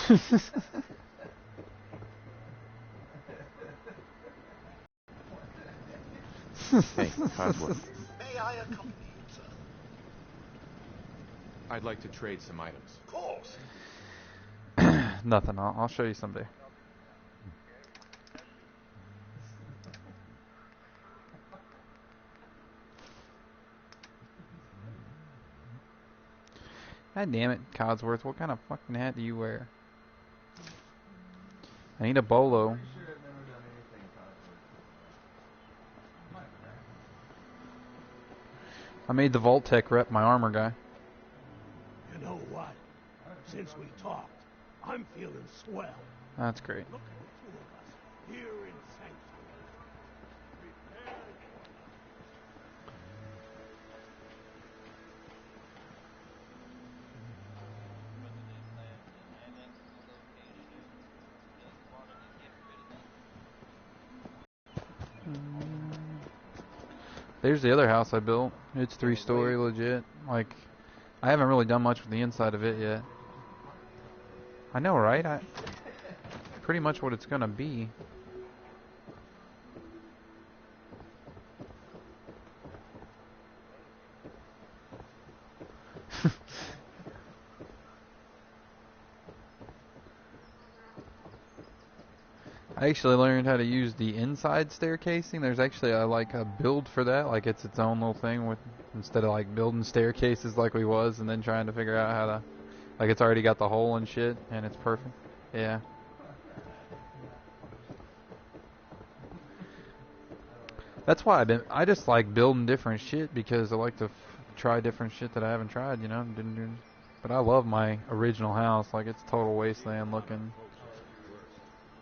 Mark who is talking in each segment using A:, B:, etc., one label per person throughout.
A: Hey, Cosworth.
B: May I accompany you, sir?
A: I'd like to trade some items.
B: Of course.
C: Nothing. I'll show you someday. God damn it, Codsworth. What kind of fucking hat do you wear? I need a bolo. I made the Vault Tech rep my armor guy.
B: You know what? Since we talked, I'm feeling swell.
C: That's great.
B: Look at the two of us here in Sanctuary. Prepare
C: There's the other house I built. It's 3-story, legit. Like, I haven't really done much with the inside of it yet. I know, right? Pretty much what it's gonna be. I actually learned how to use the inside staircasing. There's actually a build for that. Like it's its own little thing with instead of like building staircases like we was and then trying to figure out how to like it's already got the hole and shit and it's perfect. Yeah. That's why I just like building different shit because I like to try different shit that I haven't tried, you know. But I love my original house. Like it's total wasteland looking.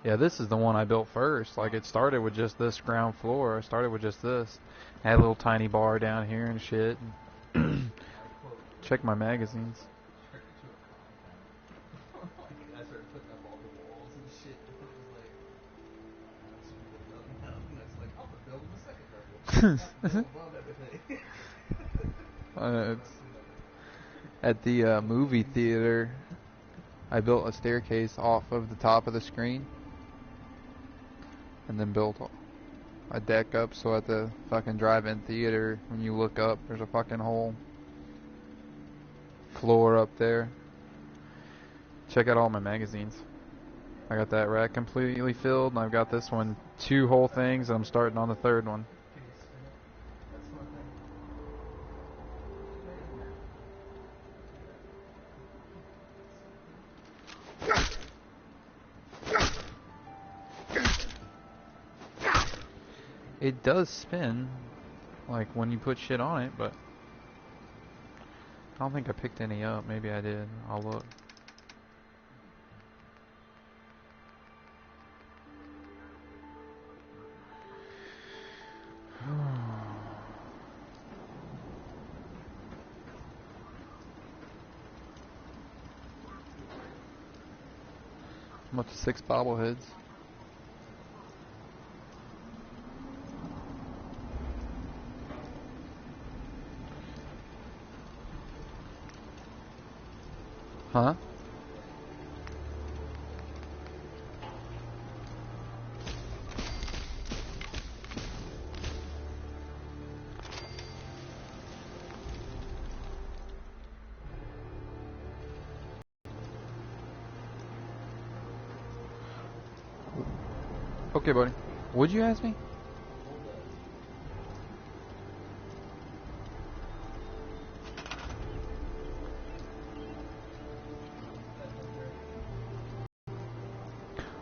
C: Yeah, this is the one I built first. Like, it started with just this ground floor. I started with just this. I had a little tiny bar down here and shit. Check my magazines. It's at the movie theater, I built a staircase off of the top of the screen. And then built a deck up so at the fucking drive-in theater, when you look up, there's a fucking whole floor up there. Check out all my magazines. I got that rack completely filled, and I've got this one 2 whole things, and I'm starting on the 3rd one. It does spin, like when you put shit on it, but I don't think I picked any up. Maybe I did. I'll look. I'm up to 6 bobbleheads. Huh? Okay, buddy. Would you ask me?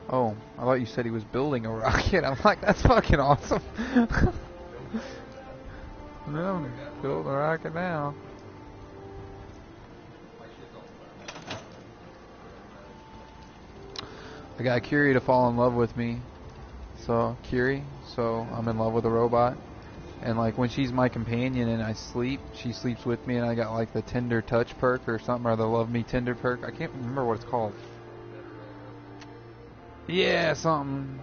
C: Oh, I thought you said he was building a rocket. I'm like, that's fucking awesome. No, I'm building a rocket now. I got Curie to fall in love with me. So, so I'm in love with a robot. And like when she's my companion and I sleep, she sleeps with me and I got like the tender touch perk or something, or the love me tender perk. I can't remember what it's called. Yeah, something.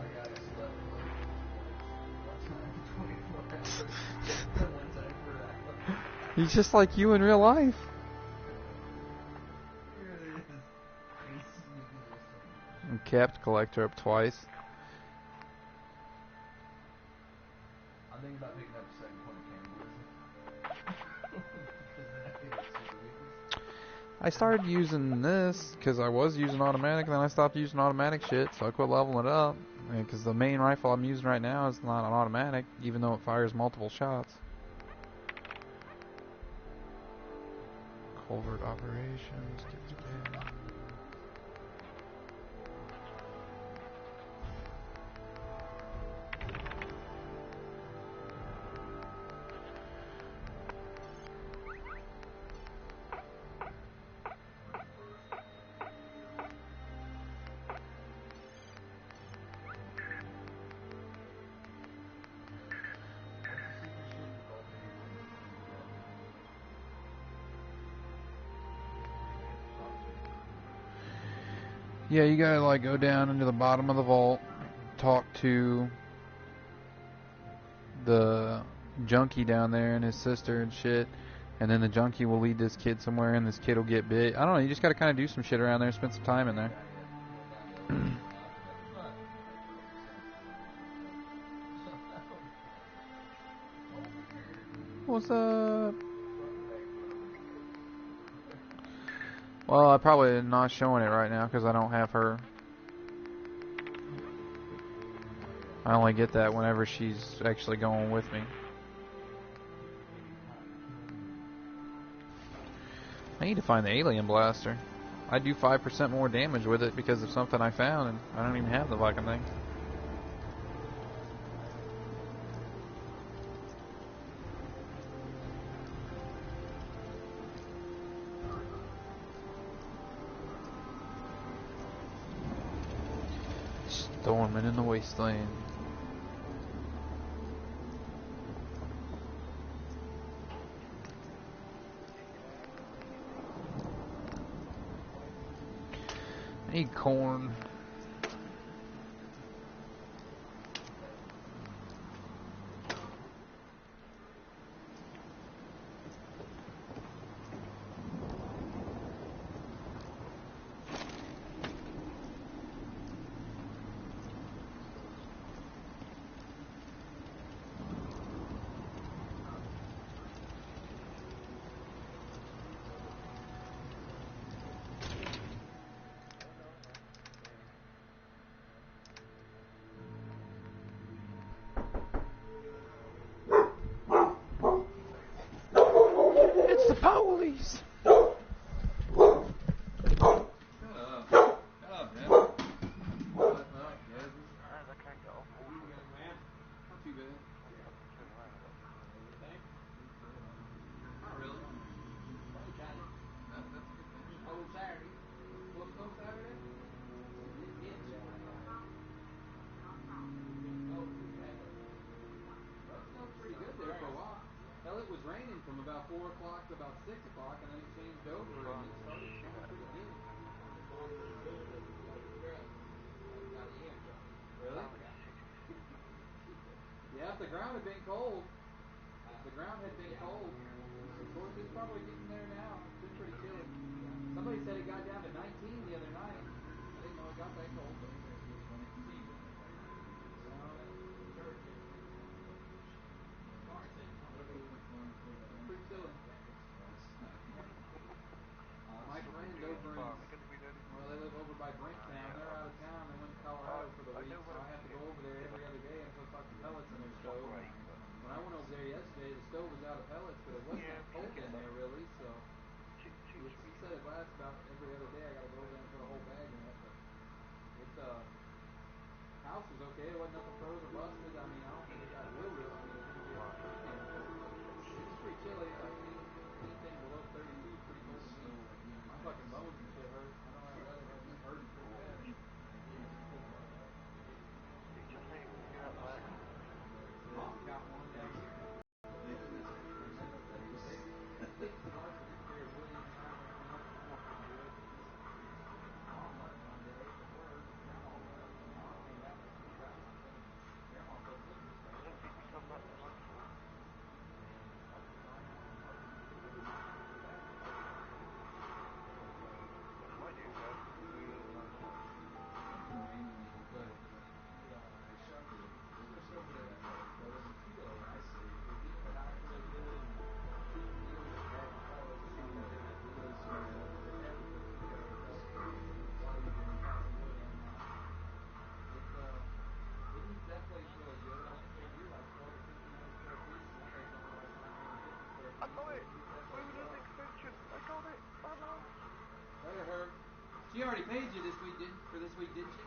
C: He's just like you in real life. capped collector up twice. I'm thinking about picking up a second point of cannibalism. I started using this because I was using automatic, and then I stopped using automatic shit, so I quit leveling it up. Because the main rifle I'm using right now is not an automatic, even though it fires multiple shots. Covert operations. Yeah, you gotta like go down into the bottom of the vault, talk to the junkie down there and his sister and shit, and then the junkie will lead this kid somewhere and this kid will get bit. I don't know, you just gotta kinda do some shit around there, spend some time in there. What's up? Well, I'm probably not showing it right now because I don't have her. I only get that whenever she's actually going with me. I need to find the alien blaster. I do 5% more damage with it because of something I found, and I don't even have the fucking thing. Storming in the wasteland. I need corn. It's the police! Shut up. Shut up, man. Shut up, Gazzy. Not too bad. Not really. That's a good thing. Oh, Saturday. Supposed to snow Saturday? It did snow. Oh, okay. Well, it snowed pretty good there for a while. Hell, it was raining from about 4 o'clock to about 6 o'clock, and then it changed over, and it started snowing pretty good. Really? Yeah, if the ground had been cold. The ground had been cold. Of course, it's probably getting there now. It's been pretty chilly. Somebody said it got down to 19 the other night. I didn't know it got that cold, but it's pretty chilly. My friend over in, well, they live over by Brinktown. They're out of town. They went to Colorado for the week, so I have to go over there every other day and hook up the pellets in their stove. When I went over there yesterday, the stove was out of pellets, but it wasn't that cold in there really, so he said it lasts about every other day. I gotta go over there and put a whole bag in it, but She already paid you this week, for this week, didn't she?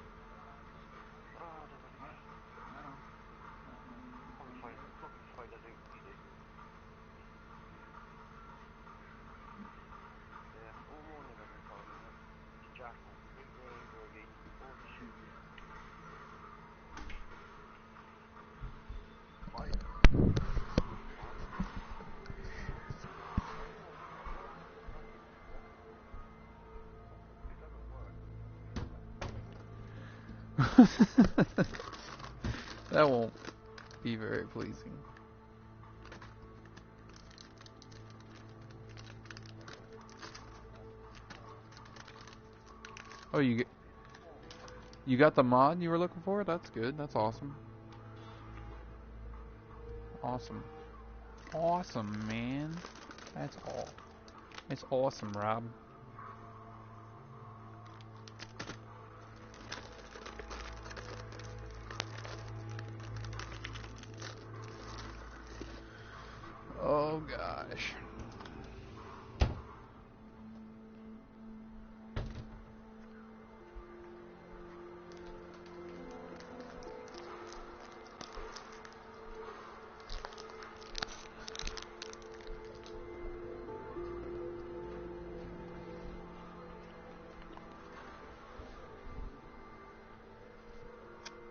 C: That won't be very pleasing. Oh, you got the mod you were looking for? That's good. That's awesome. Awesome. Awesome, man. That's all. It's awesome, Rob. Oh gosh.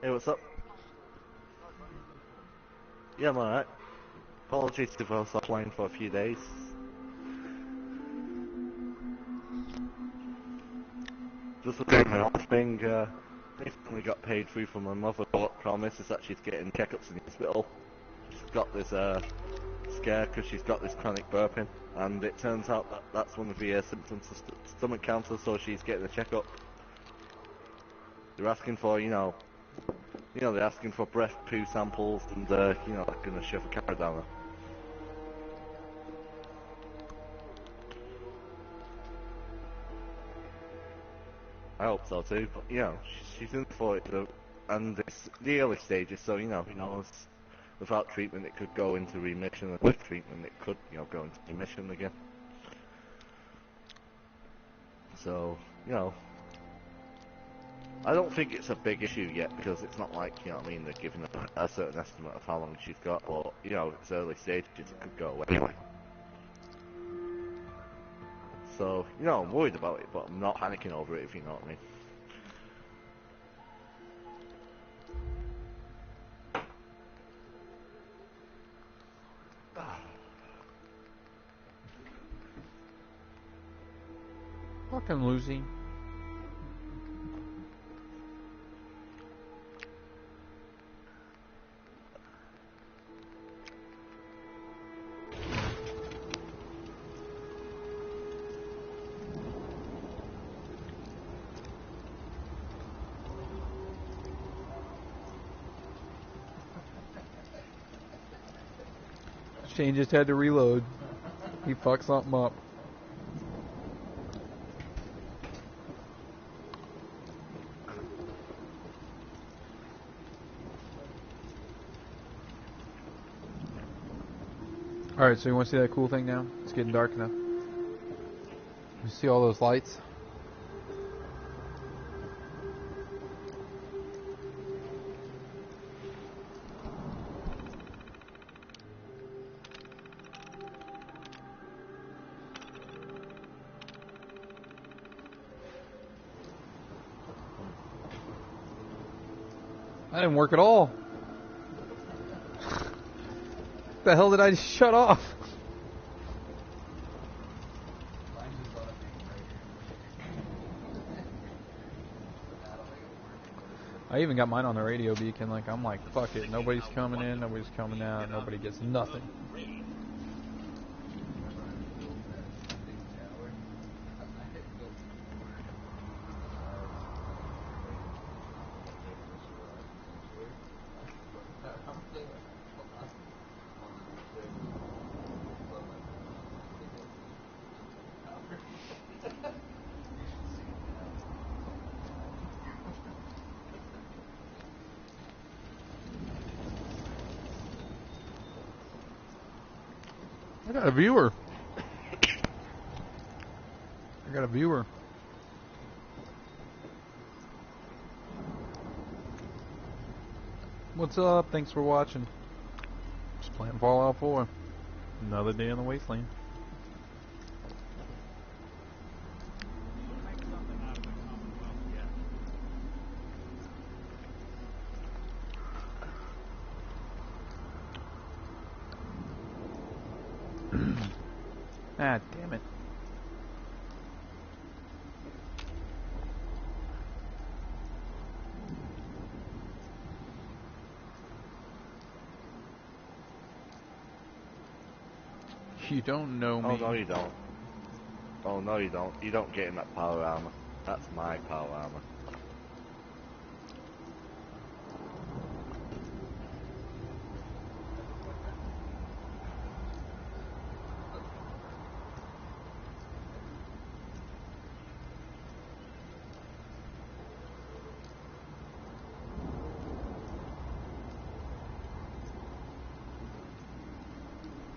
D: Hey, what's up? Yeah, I'm alright. Apologies if I was offline for a few days. Just a general thing, recently got paid through from my mother, but promises that she's getting checkups in the hospital. She's got this scare because she's got this chronic burping, and it turns out that that's one of the symptoms of stomach cancer, so she's getting a checkup. They're asking for, they're asking for breath, poo samples, and, they're gonna shove a camera down her. I hope so too, but, she's in for it, though, and it's the early stages, so, who knows, without treatment it could go into remission, and with treatment it could, go into remission again. So, I don't think it's a big issue yet, because it's not like, they're giving a certain estimate of how long she's got, but, it's early stages, it could go away anyway. So, I'm worried about it, but I'm not panicking over it, if you know what I mean.
C: Fucking Lucy. Shane just had to reload. He fucked something up. Alright, so you want to see that cool thing now? It's getting dark now. You see all those lights? That didn't work at all. What the hell did I just shut off? I even got mine on the radio beacon. I'm like, fuck it. Nobody's coming in, nobody's coming out, nobody gets nothing. I got a viewer. What's up? Thanks for watching. Just playing Fallout 4. Another day in the wasteland. Ah, damn it. You don't know me.
D: Oh, no you don't. Oh, no you don't. You don't get in that power armor. That's my power armor.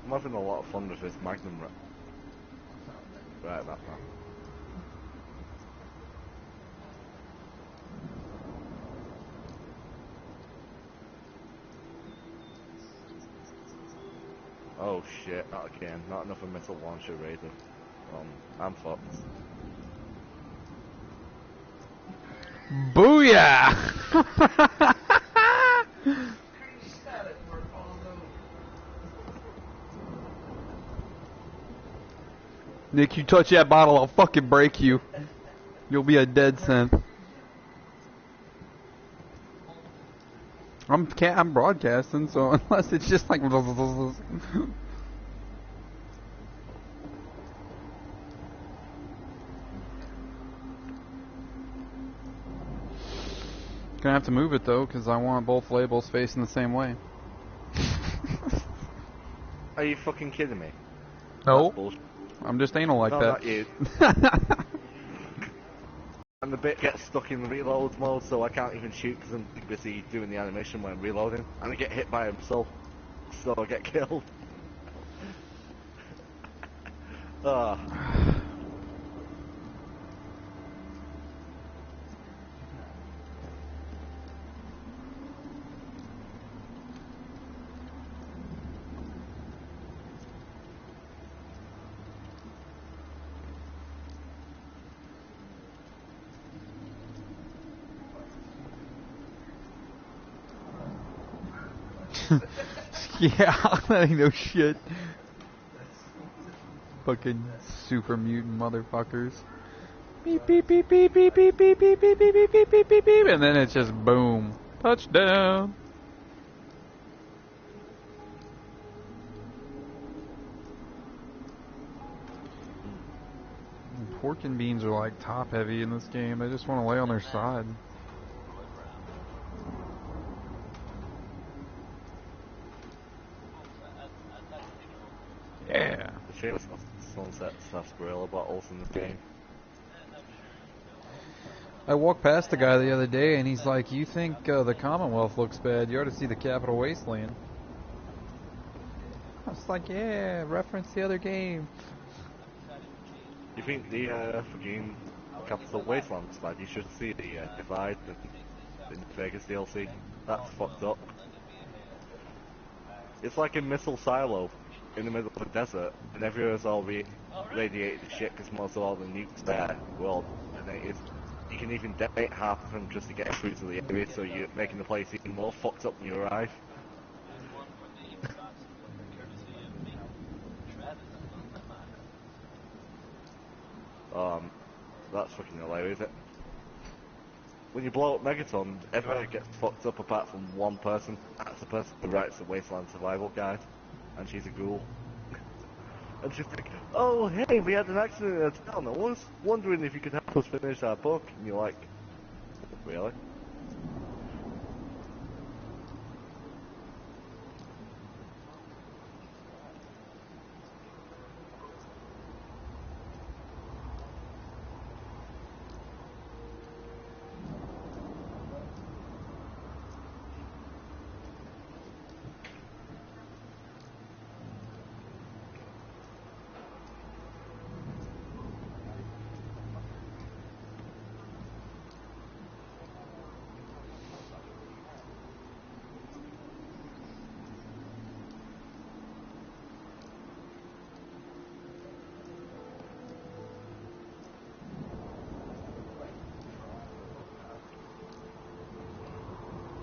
D: I'm having a lot of fun with this Magnum right that man. Oh shit, not again. Not another missile launcher raider. I'm fucked.
C: Booyah! Nick, you touch that bottle, I'll fucking break you. You'll be a dead synth. I'm broadcasting, so unless it's just like gonna have to move it though, because I want both labels facing the same way.
D: Are you fucking kidding me?
C: No. I'm just anal like
D: no,
C: that.
D: Not you. And the bit gets stuck in reload mode, so I can't even shoot because I'm busy doing the animation when I'm reloading. And I get hit by him, so I get killed. Ah.
C: Yeah, that ain't no shit. Fucking super mutant motherfuckers. Beep beep beep beep beep beep beep beep beep beep beep beep beep beep beep, and then it's just boom, touchdown. Pork and beans are like top heavy in this game. They just want to lay on their side. Yeah.
D: The shit was sunset sarsaparilla bottles in this game.
C: I walked past a guy the other day and he's like, you think the Commonwealth looks bad, you ought to see the Capital Wasteland. I was like, yeah, reference the other game.
D: You think the fucking Capital Wasteland's bad? You should see the Divide in Vegas DLC. That's fucked up. It's like a missile silo in the middle of the desert, and everywhere's all radiated to shit because most of all the nukes there were all detonated. You can even detonate half of them just to get through to the area, so you're making the place even more fucked up when you arrive. That's fucking hilarious, isn't it? When you blow up Megaton, everybody gets fucked up apart from one person. That's the person who writes the Wasteland Survival Guide, and she's a ghoul. And she's like, oh hey, we had an accident in a town, I was wondering if you could help us finish our book. And you're like, really?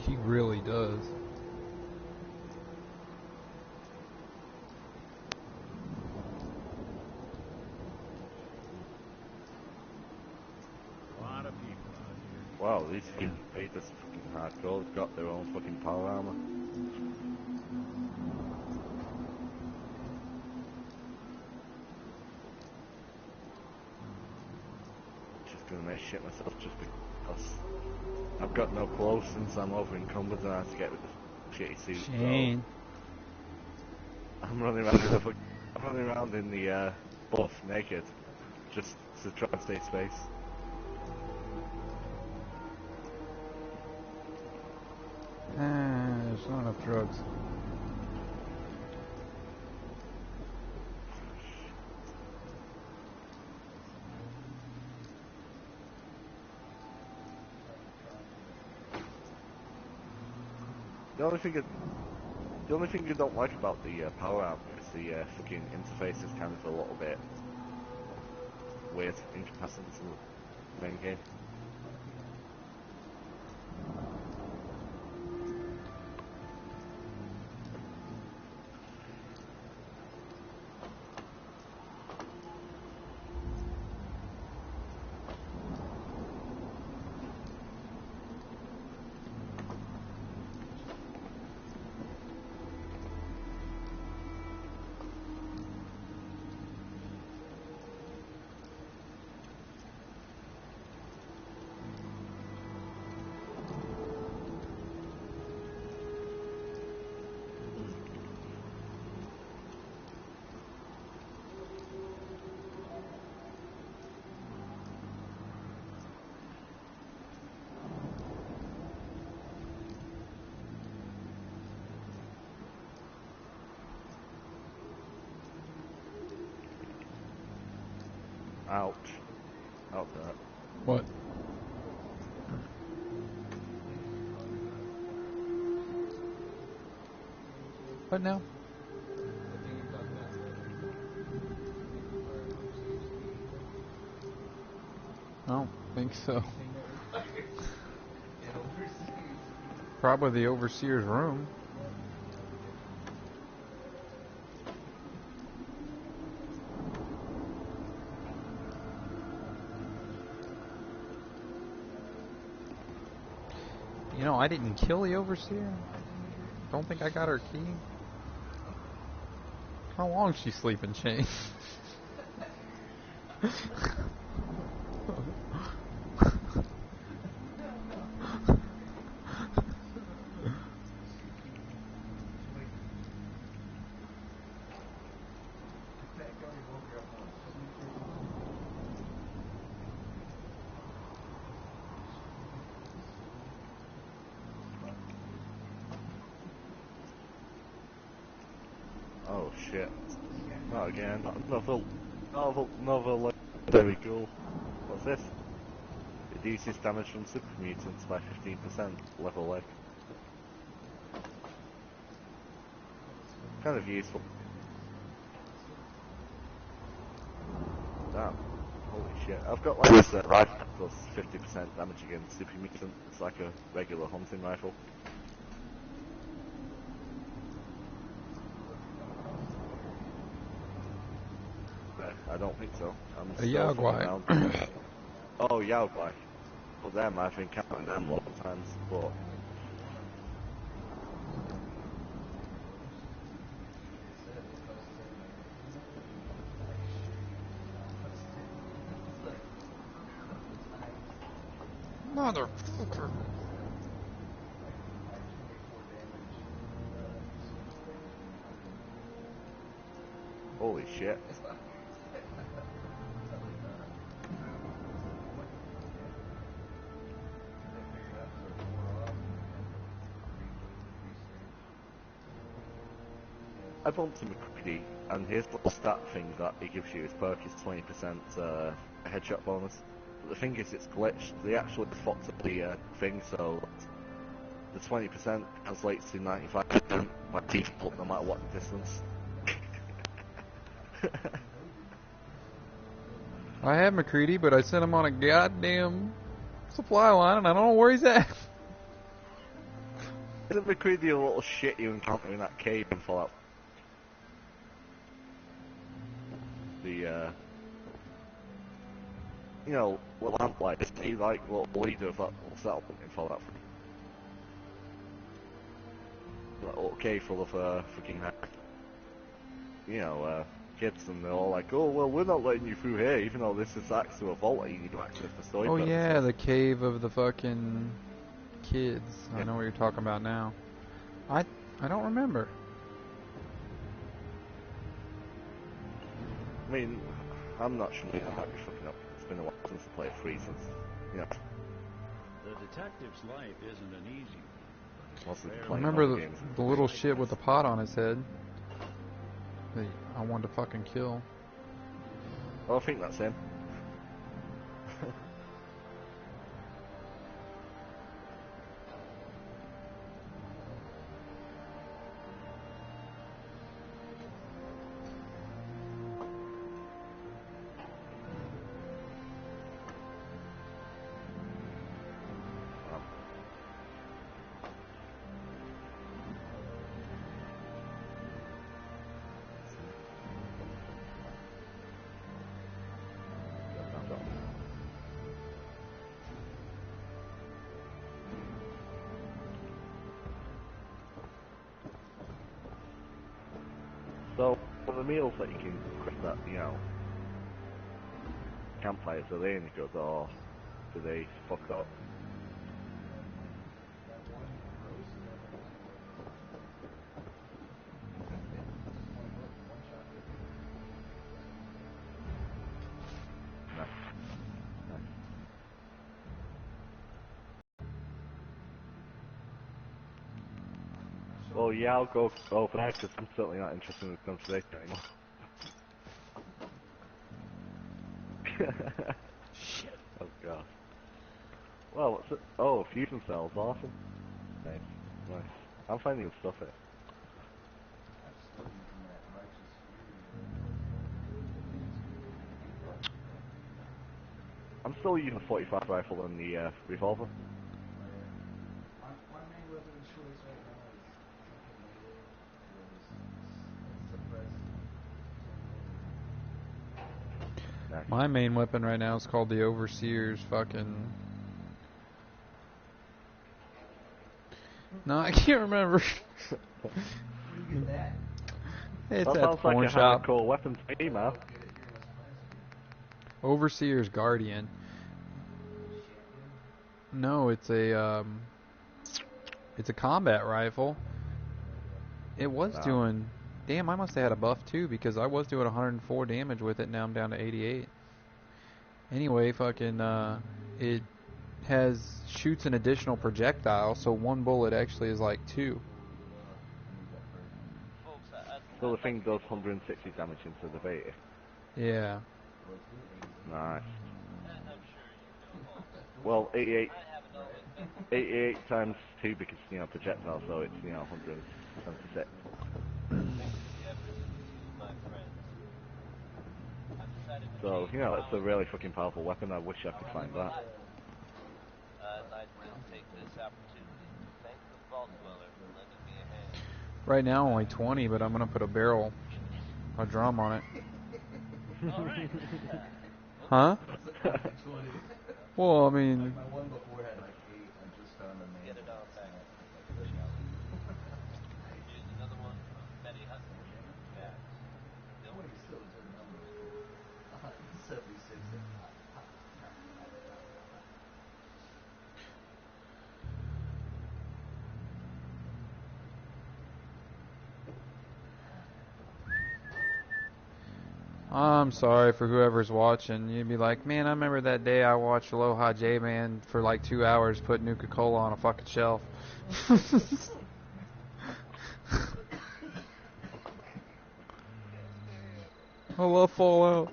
C: He really does.
D: Wow, these invaders are fucking hardcore. They've got their own fucking power armor. Just gonna make shit myself just because I've got no clothes since I'm over encumbered and I have to get rid of the shitty suit.
C: Shane.
D: So I'm running around in the buff naked, just to try and save space.
C: There's not enough drugs.
D: The only thing I don't like about the power armor is the fucking interface is kind of a little bit weird in comparison to the main game. Ouch. Out that.
C: What? What now? I don't think so. Probably the overseer's room. You know, I didn't kill the overseer. Don't think I got her key. How long's she sleeping, Shane?
D: Oh shit. Not again. Another very cool. What's this? Reduces damage from super mutants by 15%. Level leg. Kind of useful. Damn. Holy shit. I've got like this rifle plus 50% damage against super mutant. It's like a regular hunting rifle. I don't think so. I'm
C: A
D: still fucking
C: Yaogwai.
D: around. Oh, Yaogwai. Well, them, I've been counting them lots of times, but...
C: Motherfucker.
D: Holy shit. I bumped him McCready, and his little stat thing that he gives you, his perk is 20% headshot bonus. But the thing is, it's glitched. They actually fucked up the thing, so the 20% translates to 95% by default, no matter what the distance.
C: I have McCready, but I sent him on a goddamn supply line, and I don't know where he's at.
D: Isn't McCree the little shit you encounter in that cave in Fallout? The, you know, little lamplight, isn't he like little leader of that little settlement in Fallout 3? That little cave full of, freaking, you know, kids, and they're all like, oh, well, we're not letting you through here, even though this is access to a vault and you need to access the story.
C: Oh yeah, the cave of the fucking kids.
D: Yeah.
C: I know what you're talking about now. I don't remember.
D: I mean, I'm not sure I might be fucking up. It's been a while since I played 3, since, you know.
E: The detective's life isn't an easy one.
C: I remember the little shit with the pot on his head that I wanted to fucking kill.
D: Oh, I think that's him. So, for the meals that you can cook that, you know, campfires, are they any good, or do they fuck up? No. No. Well, yeah, I'll go over there, because I'm certainly not interested in the conversation anymore. Shit. Oh god. Well, what's it? Oh, fusion cells, awesome. Nice, nice. I'm finding stuff here. I'm still using the 45 rifle and the revolver. Nice.
C: My main weapon right now is called the Overseer's fucking... No, I can't remember. It's
D: That
C: at
D: sounds
C: the
D: like
C: pawn
D: a
C: shop.
D: hardcore weapon to me, man.
C: Overseer's Guardian. No, it's a combat rifle. It was doing... Damn, I must have had a buff too, because I was doing 104 damage with it, now I'm down to 88. Anyway, fucking, it shoots an additional projectile, so one bullet actually is like 2.
D: So the thing does 160 damage into the bait.
C: Yeah.
D: Nice. Well, 88 times 2 because, you know, projectile, so it's, you know, 176. So, you know, it's a really fucking powerful weapon. I wish I could find that.
C: Right now only 20, but I'm gonna put a drum on it. Huh? Well, I mean... I'm sorry for whoever's watching. You'd be like, man, I remember that day I watched Aloha J-Man for like 2 hours put Nuka-Cola on a fucking shelf. I love Fallout.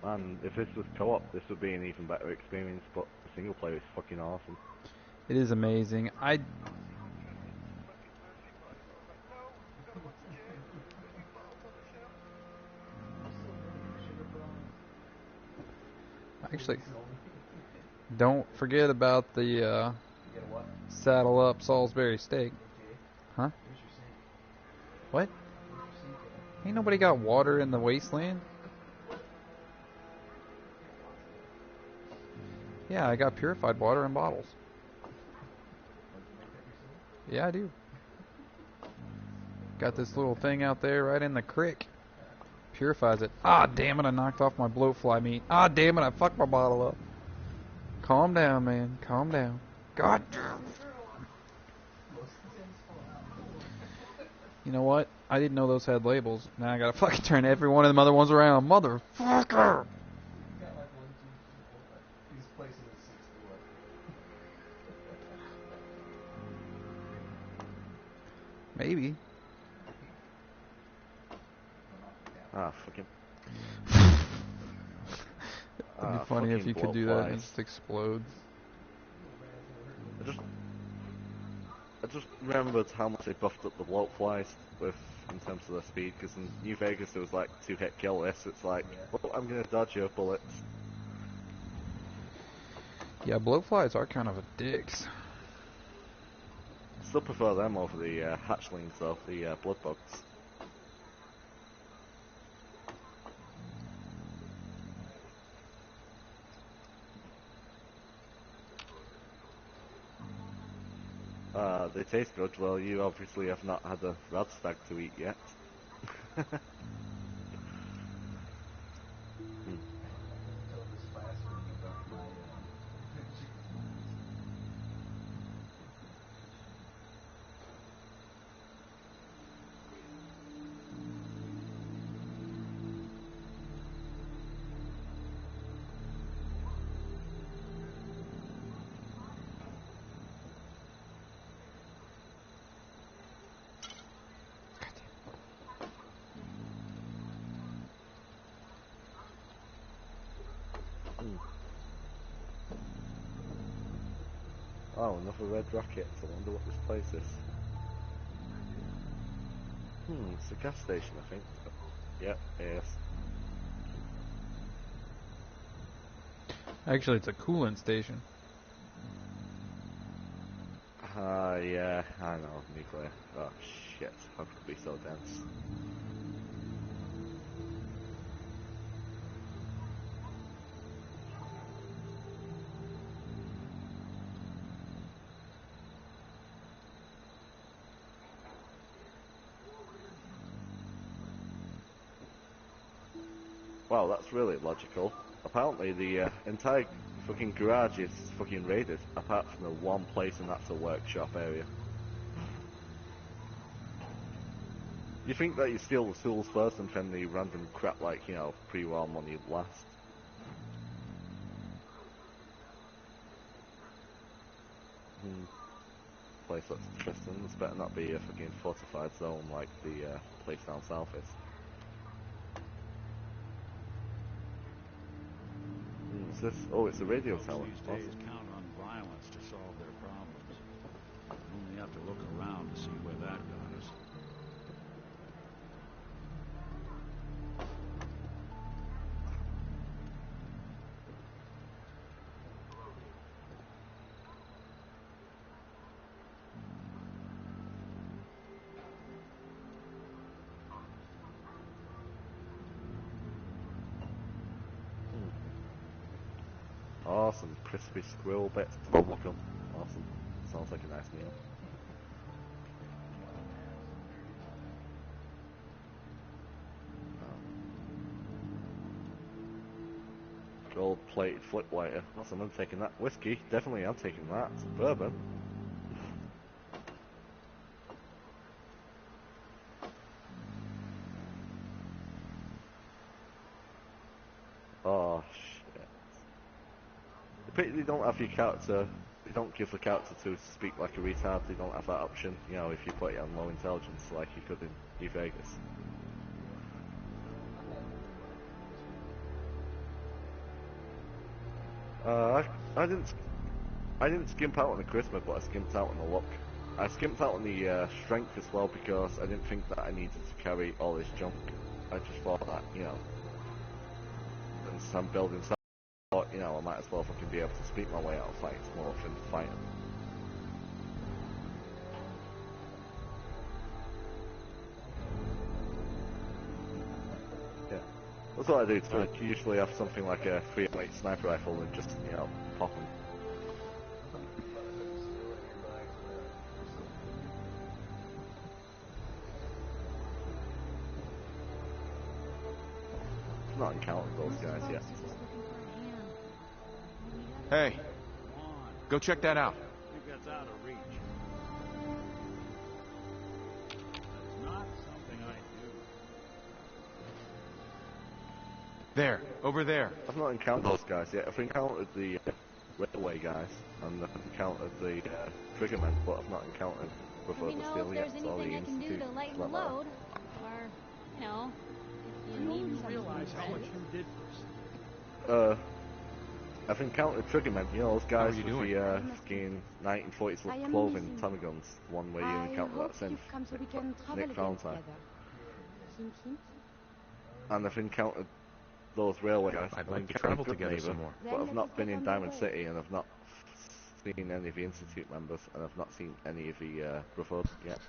D: Man, if this was co-op, this would be an even better experience, but the single player is fucking awesome.
C: It is amazing. Don't forget about the saddle up Salisbury steak. Huh? What? Ain't nobody got water in the wasteland? Yeah, I got purified water in bottles. Yeah, I do. Got this little thing out there right in the creek. Purifies it. Ah, damn it, I knocked off my blowfly meat. Ah, damn it, I fucked my bottle up. Calm down, man. Calm down. God damn. You know what? I didn't know those had labels. Now I gotta fucking turn every one of them other ones around. Motherfucker! Maybe.
D: Ah, fucking.
C: It'd be funny if you could do that and it just explodes.
D: I just remembered how much they buffed up the blowflies with in terms of their speed, because in New Vegas there was like 2-hit kill this. It's like, well, I'm gonna dodge your bullets.
C: Yeah, blowflies are kind of a dicks.
D: Still prefer them over the hatchlings though, the blood bugs. They taste good. Well, you obviously have not had a rad stag to eat yet. Oh, another red rocket. I wonder what this place is. It's a gas station, I think. Yep, yes.
C: Actually, it's a coolant station.
D: Yeah, I know, nuclear. Oh shit, how could it be so dense? Wow, that's really logical. Apparently the entire fucking garage is fucking raided, apart from the one place, and that's a workshop area. You think that you steal the tools first and then the random crap like, you know, pre-war money last? Place looks interesting. This better not be a fucking fortified zone like the place down south is. What's this? Oh, it's a radio tower.
E: These days count on violence to solve their problems. Only have to look around to see where that got us.
D: Awesome, crispy squirrel bits. Bubblegum. Awesome. Sounds like a nice meal. Gold-plated flip lighter. Awesome, I'm taking that. Whiskey, definitely I'm taking that. Bourbon. Oh shit. The pity they don't have your character, they don't give the character to speak like a retard, they don't have that option, you know, if you put it on low intelligence like you could in New Vegas. I didn't skimp out on the charisma, but I skimped out on the luck. I skimped out on the strength as well because I didn't think that I needed to carry all this junk. I just thought that, you know, since I'm building stuff, you know, I might as well fucking be able to speak my way out of fighting more than fighting. Yeah. That's what I do, so I usually have something like a 308 sniper rifle and just, you know, pop them. I've not encountered those guys yet.
A: Hey,
E: Come on.
A: go check that out.
E: I think that's out of reach. That's not something I do.
A: There, over there.
D: I've not encountered those guys yet. I've encountered the railway guys, and I've encountered the triggermen, but I've not encountered
F: Let
D: Brother
F: me know
D: Steel
F: if
D: yet.
F: there's
D: So
F: anything I can do
D: Institute,
F: to lighten the
D: like that.
F: load. Or, you know, if you need something
E: Realize how much
F: ready.
E: you did for us.
D: I've encountered triggermen, you know, those guys
A: you
D: with
A: doing?
D: the fucking 1940s
F: I
D: look
F: am
D: clothing,
F: missing
D: Tommy guns, one where you
F: I
D: encounter
F: hope
D: that synth,
F: you've come so we can travel
D: Nick
F: again
D: Valentine.
F: together. Hint, hint.
D: And I've encountered those railway guys.
A: I'd
D: I've
A: like to
D: encountered
A: travel
D: good
A: together
D: neighbour,
A: some more.
D: but
F: Then
D: I've
F: let
D: not
F: us
D: been
F: get
D: in
F: on the
D: Diamond
F: way.
D: City, and I've not seen any of the Institute members, and I've not seen any of the Brotherhood yet.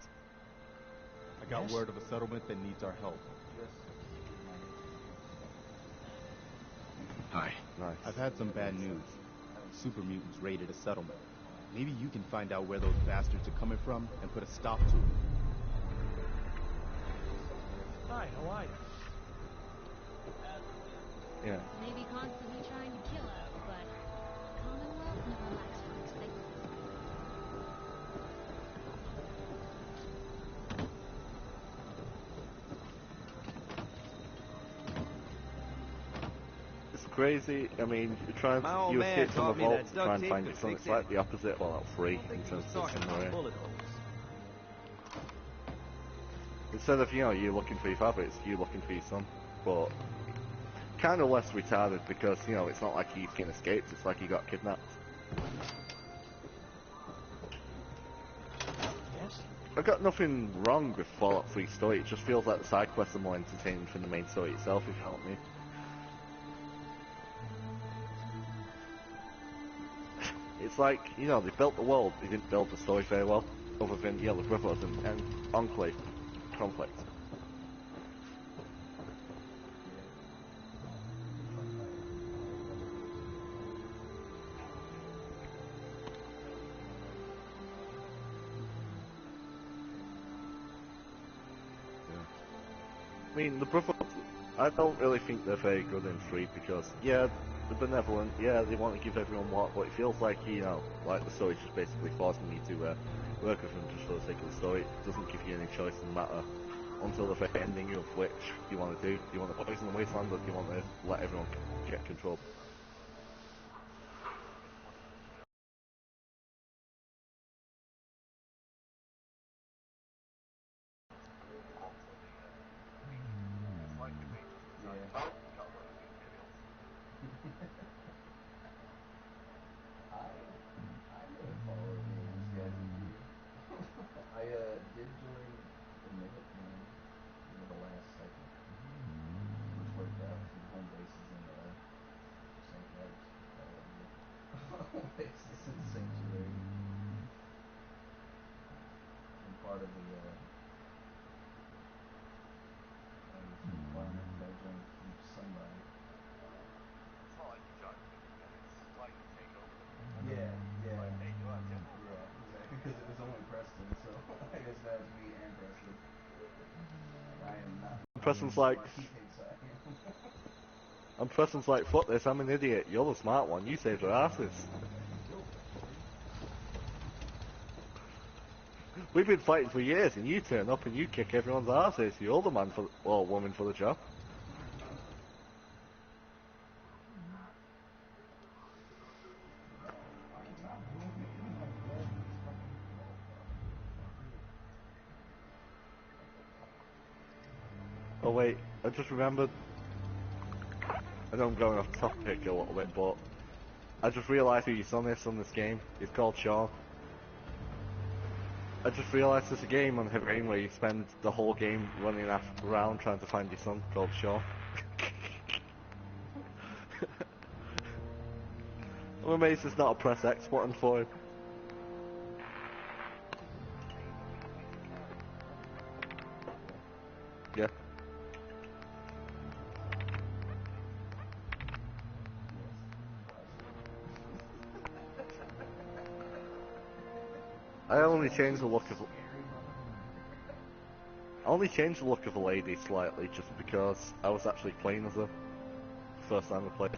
G: I got word of a settlement that needs our help.
A: Hi.
D: Nice.
G: I've had some bad news. Super mutants raided a settlement. Maybe you can find out where those bastards are coming from and put a stop to it.
B: Hi, how are you?
D: Yeah.
F: Maybe constantly trying to kill us, but Commonwealth never lacks for excitement.
D: It's crazy. I mean, you try and
H: My old
D: you
H: man
D: escape from the
H: taught me
D: vault
H: that
D: to try and
H: duct
D: find
H: tape
D: your
H: could
D: son.
H: fix
D: It's like
H: anything.
D: the opposite, well, free in
H: He
D: terms
H: was
D: of
H: talking about
D: scenario.
H: bullet holes.
D: Instead of, you know, you looking for your father, it's you looking for your son. But kind of less retarded because, you know, it's not like he fucking escaped, it's like he got kidnapped.
B: Yes?
D: I've got nothing wrong with Fallout 3 story, it just feels like the side quests are more entertaining than the main story itself, if you help me. It's like, you know, they built the world, they didn't build the story very well, other than, yeah, the Brotherhood and Enclave conflict. I mean, the Brotherhood, I don't really think they're very good in 3 because, yeah, they're benevolent, yeah, they want to give everyone what, but it feels like, you know, like the story's just basically forcing you to work with them just for the sake of the story. It doesn't give you any choice in the matter until the very ending of which you want to do. Do you want to poison the wasteland or do you want to let everyone get control?
C: I did join the Minutemen in the last second, which worked out for the home bases in St. Mike's, home bases in Sanctuary, and part of the requirement that I joined from somebody. Yeah, exactly, because it was only Preston, so I guess now it's me and Preston. I am not.
D: Preston's like,
C: He thinks I am.
D: and Preston's like, fuck this, I'm an idiot, you're the smart one, you saved our asses. We've been fighting for years and you turn up and you kick everyone's asses, you're the man for, or woman for the job. Oh wait, I just remembered, I know I'm going off topic a little bit, but I just realised who your son is on this game. He's called Sean. I just realised there's a game on Heavy Rain where you spend the whole game running around trying to find your son called Sean. I'm amazed there's not a press X button for him. Yeah. I only changed the look of a lady slightly just because I was actually playing as her first time I played.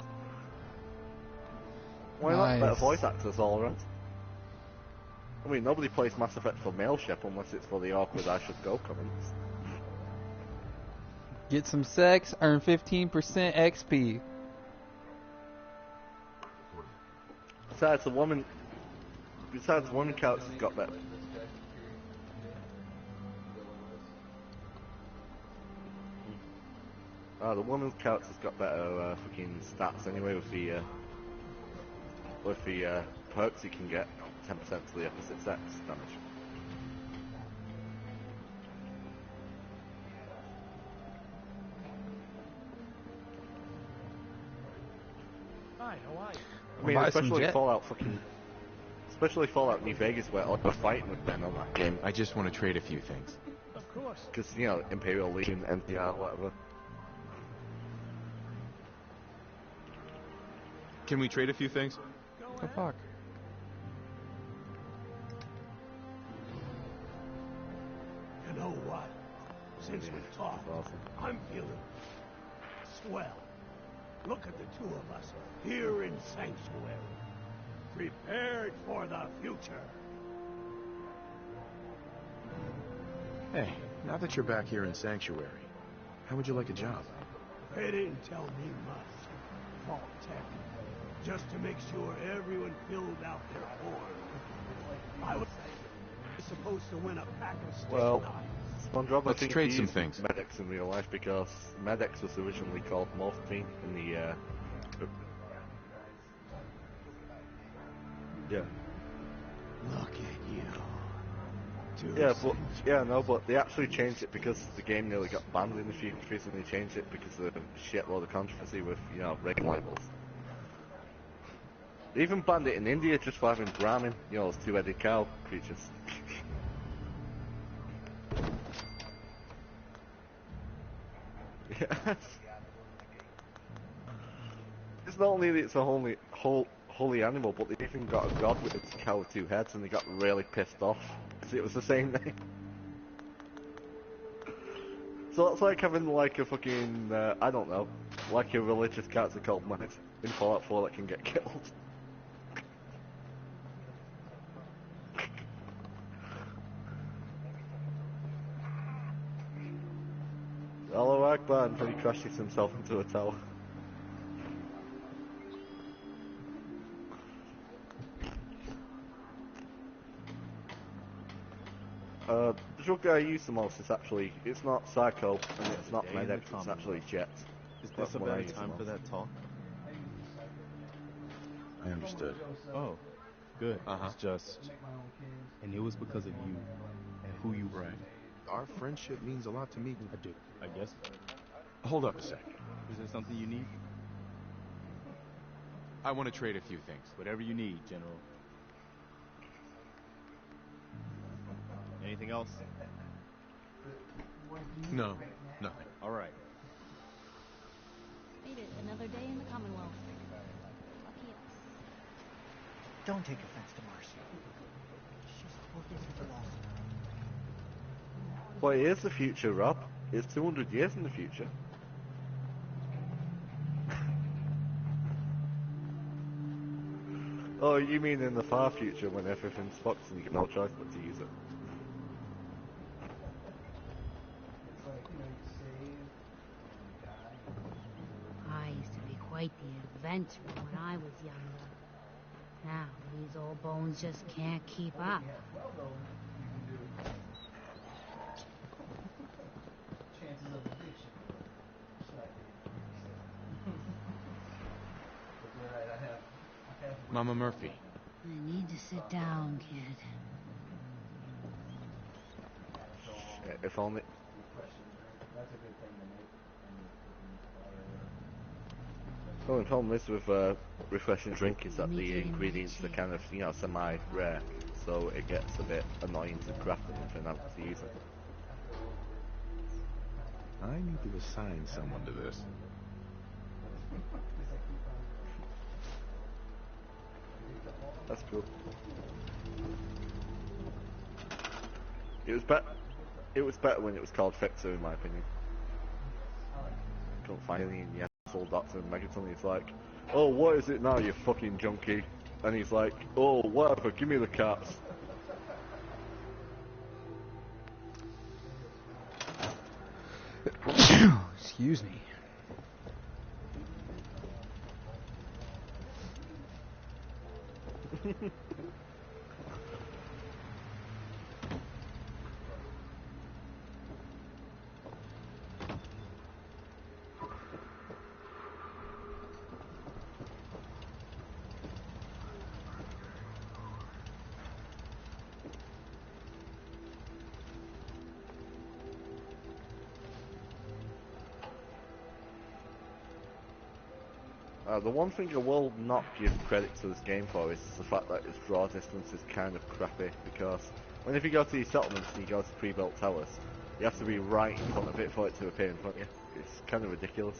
D: Why not? Better
C: Nice.
D: voice actors all around. I mean, nobody plays Mass Effect for male ship unless it's for the awkward I should go comments.
C: Get some sex, earn 15% XP.
D: Besides, the woman character's got better. The woman's character's got better fucking stats anyway with the perks you can get 10% to the opposite sex damage.
H: Hi, how are you?
D: I mean,
C: Buy some
D: especially
C: jet.
D: Fallout New Vegas where all you're fighting with men on that game.
A: I just want to trade a few things.
H: Of course.
D: Because, you know, Imperial Legion, NTR, whatever.
A: Can we trade a few things?
C: The fuck?
B: You know what? Since we talked,
D: Awesome.
B: I'm feeling swell. Look at the two of us here in Sanctuary, prepared for the future.
I: Hey, now that you're back here in Sanctuary, how would you like a job?
B: They didn't tell me much, Vault Tech. Just to make sure everyone filled out their form. I was supposed to win a pack of steak
D: Well,
B: knives.
D: SpongeBob, I
A: Let's
D: think
A: trade
D: he
A: some
D: used
A: things.
D: Medics in real life because Medics was originally called Morphine in the yeah.
B: Look at you.
D: But they actually changed it because the game nearly got banned in a few countries, and they changed it because of the shitload of controversy with, you know, rating labels. They even banned it in India just for having Brahmin, you know, those two-headed cow creatures. Yes. It's not only that it's a holy animal, but they even got a god with its cow with two heads, and they got really pissed off because it was the same name. So that's like having like a fucking, I don't know, like a religious character called Max in Fallout 4 that can get killed. Allahu Akbar until he crashes himself into a tower. The drug I use the most is actually, it's not Psycho, and it's not Medic, it's actually Jet.
G: Is
D: That's
G: this a
D: what I
G: bad
D: use
G: time
D: the
G: for
D: most.
G: that talk?
I: I understood.
G: Oh, good.
A: Uh-huh.
G: It's just... And it was because of you and who you were.
I: Right. Our friendship means a lot to me.
G: I do, I guess.
I: Hold up a second.
G: Is there something you need?
A: I want to trade a few things.
G: Whatever you need, General. Anything else?
A: No, nothing.
G: All right.
F: Made it another day in the Commonwealth. Lucky us.
H: Don't take offense to Marcy. She's working with the law.
D: Well, it is the future, Rob. It's 200 years in the future. Oh, you mean in the far future when everything's fucked and you get no choice but to use it?
J: I used to be quite the adventurer when I was younger. Now, these old bones just can't keep up.
A: Mama Murphy.
J: I need to sit down, kid.
D: If only. The only problem is with refreshing drink is that the ingredients are kind of, you know, semi-rare, so it gets a bit annoying to craft them and have to use them.
I: I need to assign someone to this.
D: That's cool. It was better. It was better when it was called Fixer, in my opinion. Couldn't find any in the asshole doctor, and Megaton is like, "Oh, what is it now, you fucking junkie?" And he's like, "Oh, whatever, give me the cats."
C: Excuse me.
D: The one thing I will not give credit to this game for is the fact that its draw distance is kind of crappy, because whenever you go to these settlements and you go to pre-built towers, you have to be right in front of it for it to appear in front of you. It's kind of ridiculous.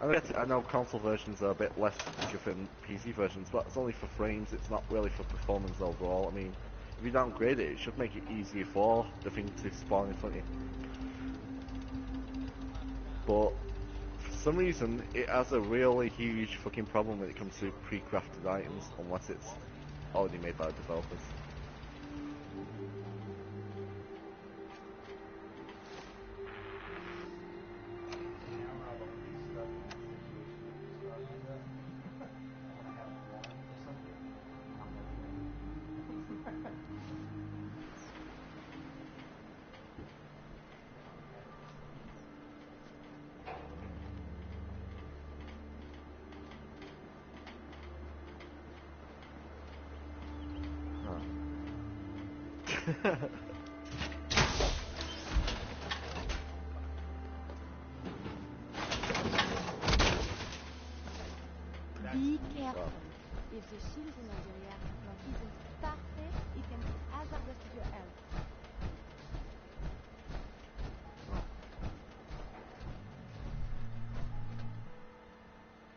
D: I know console versions are a bit less than PC versions, but it's only for frames, it's not really for performance overall. I mean, if you downgrade it, it should make it easier for the thing to spawn in front of you. But for some reason, it has a really huge fucking problem when it comes to pre-crafted items, unless it's already made by the developers.
K: Be careful. If the shields in the reactor block isn't started, it can be hazardous to your health.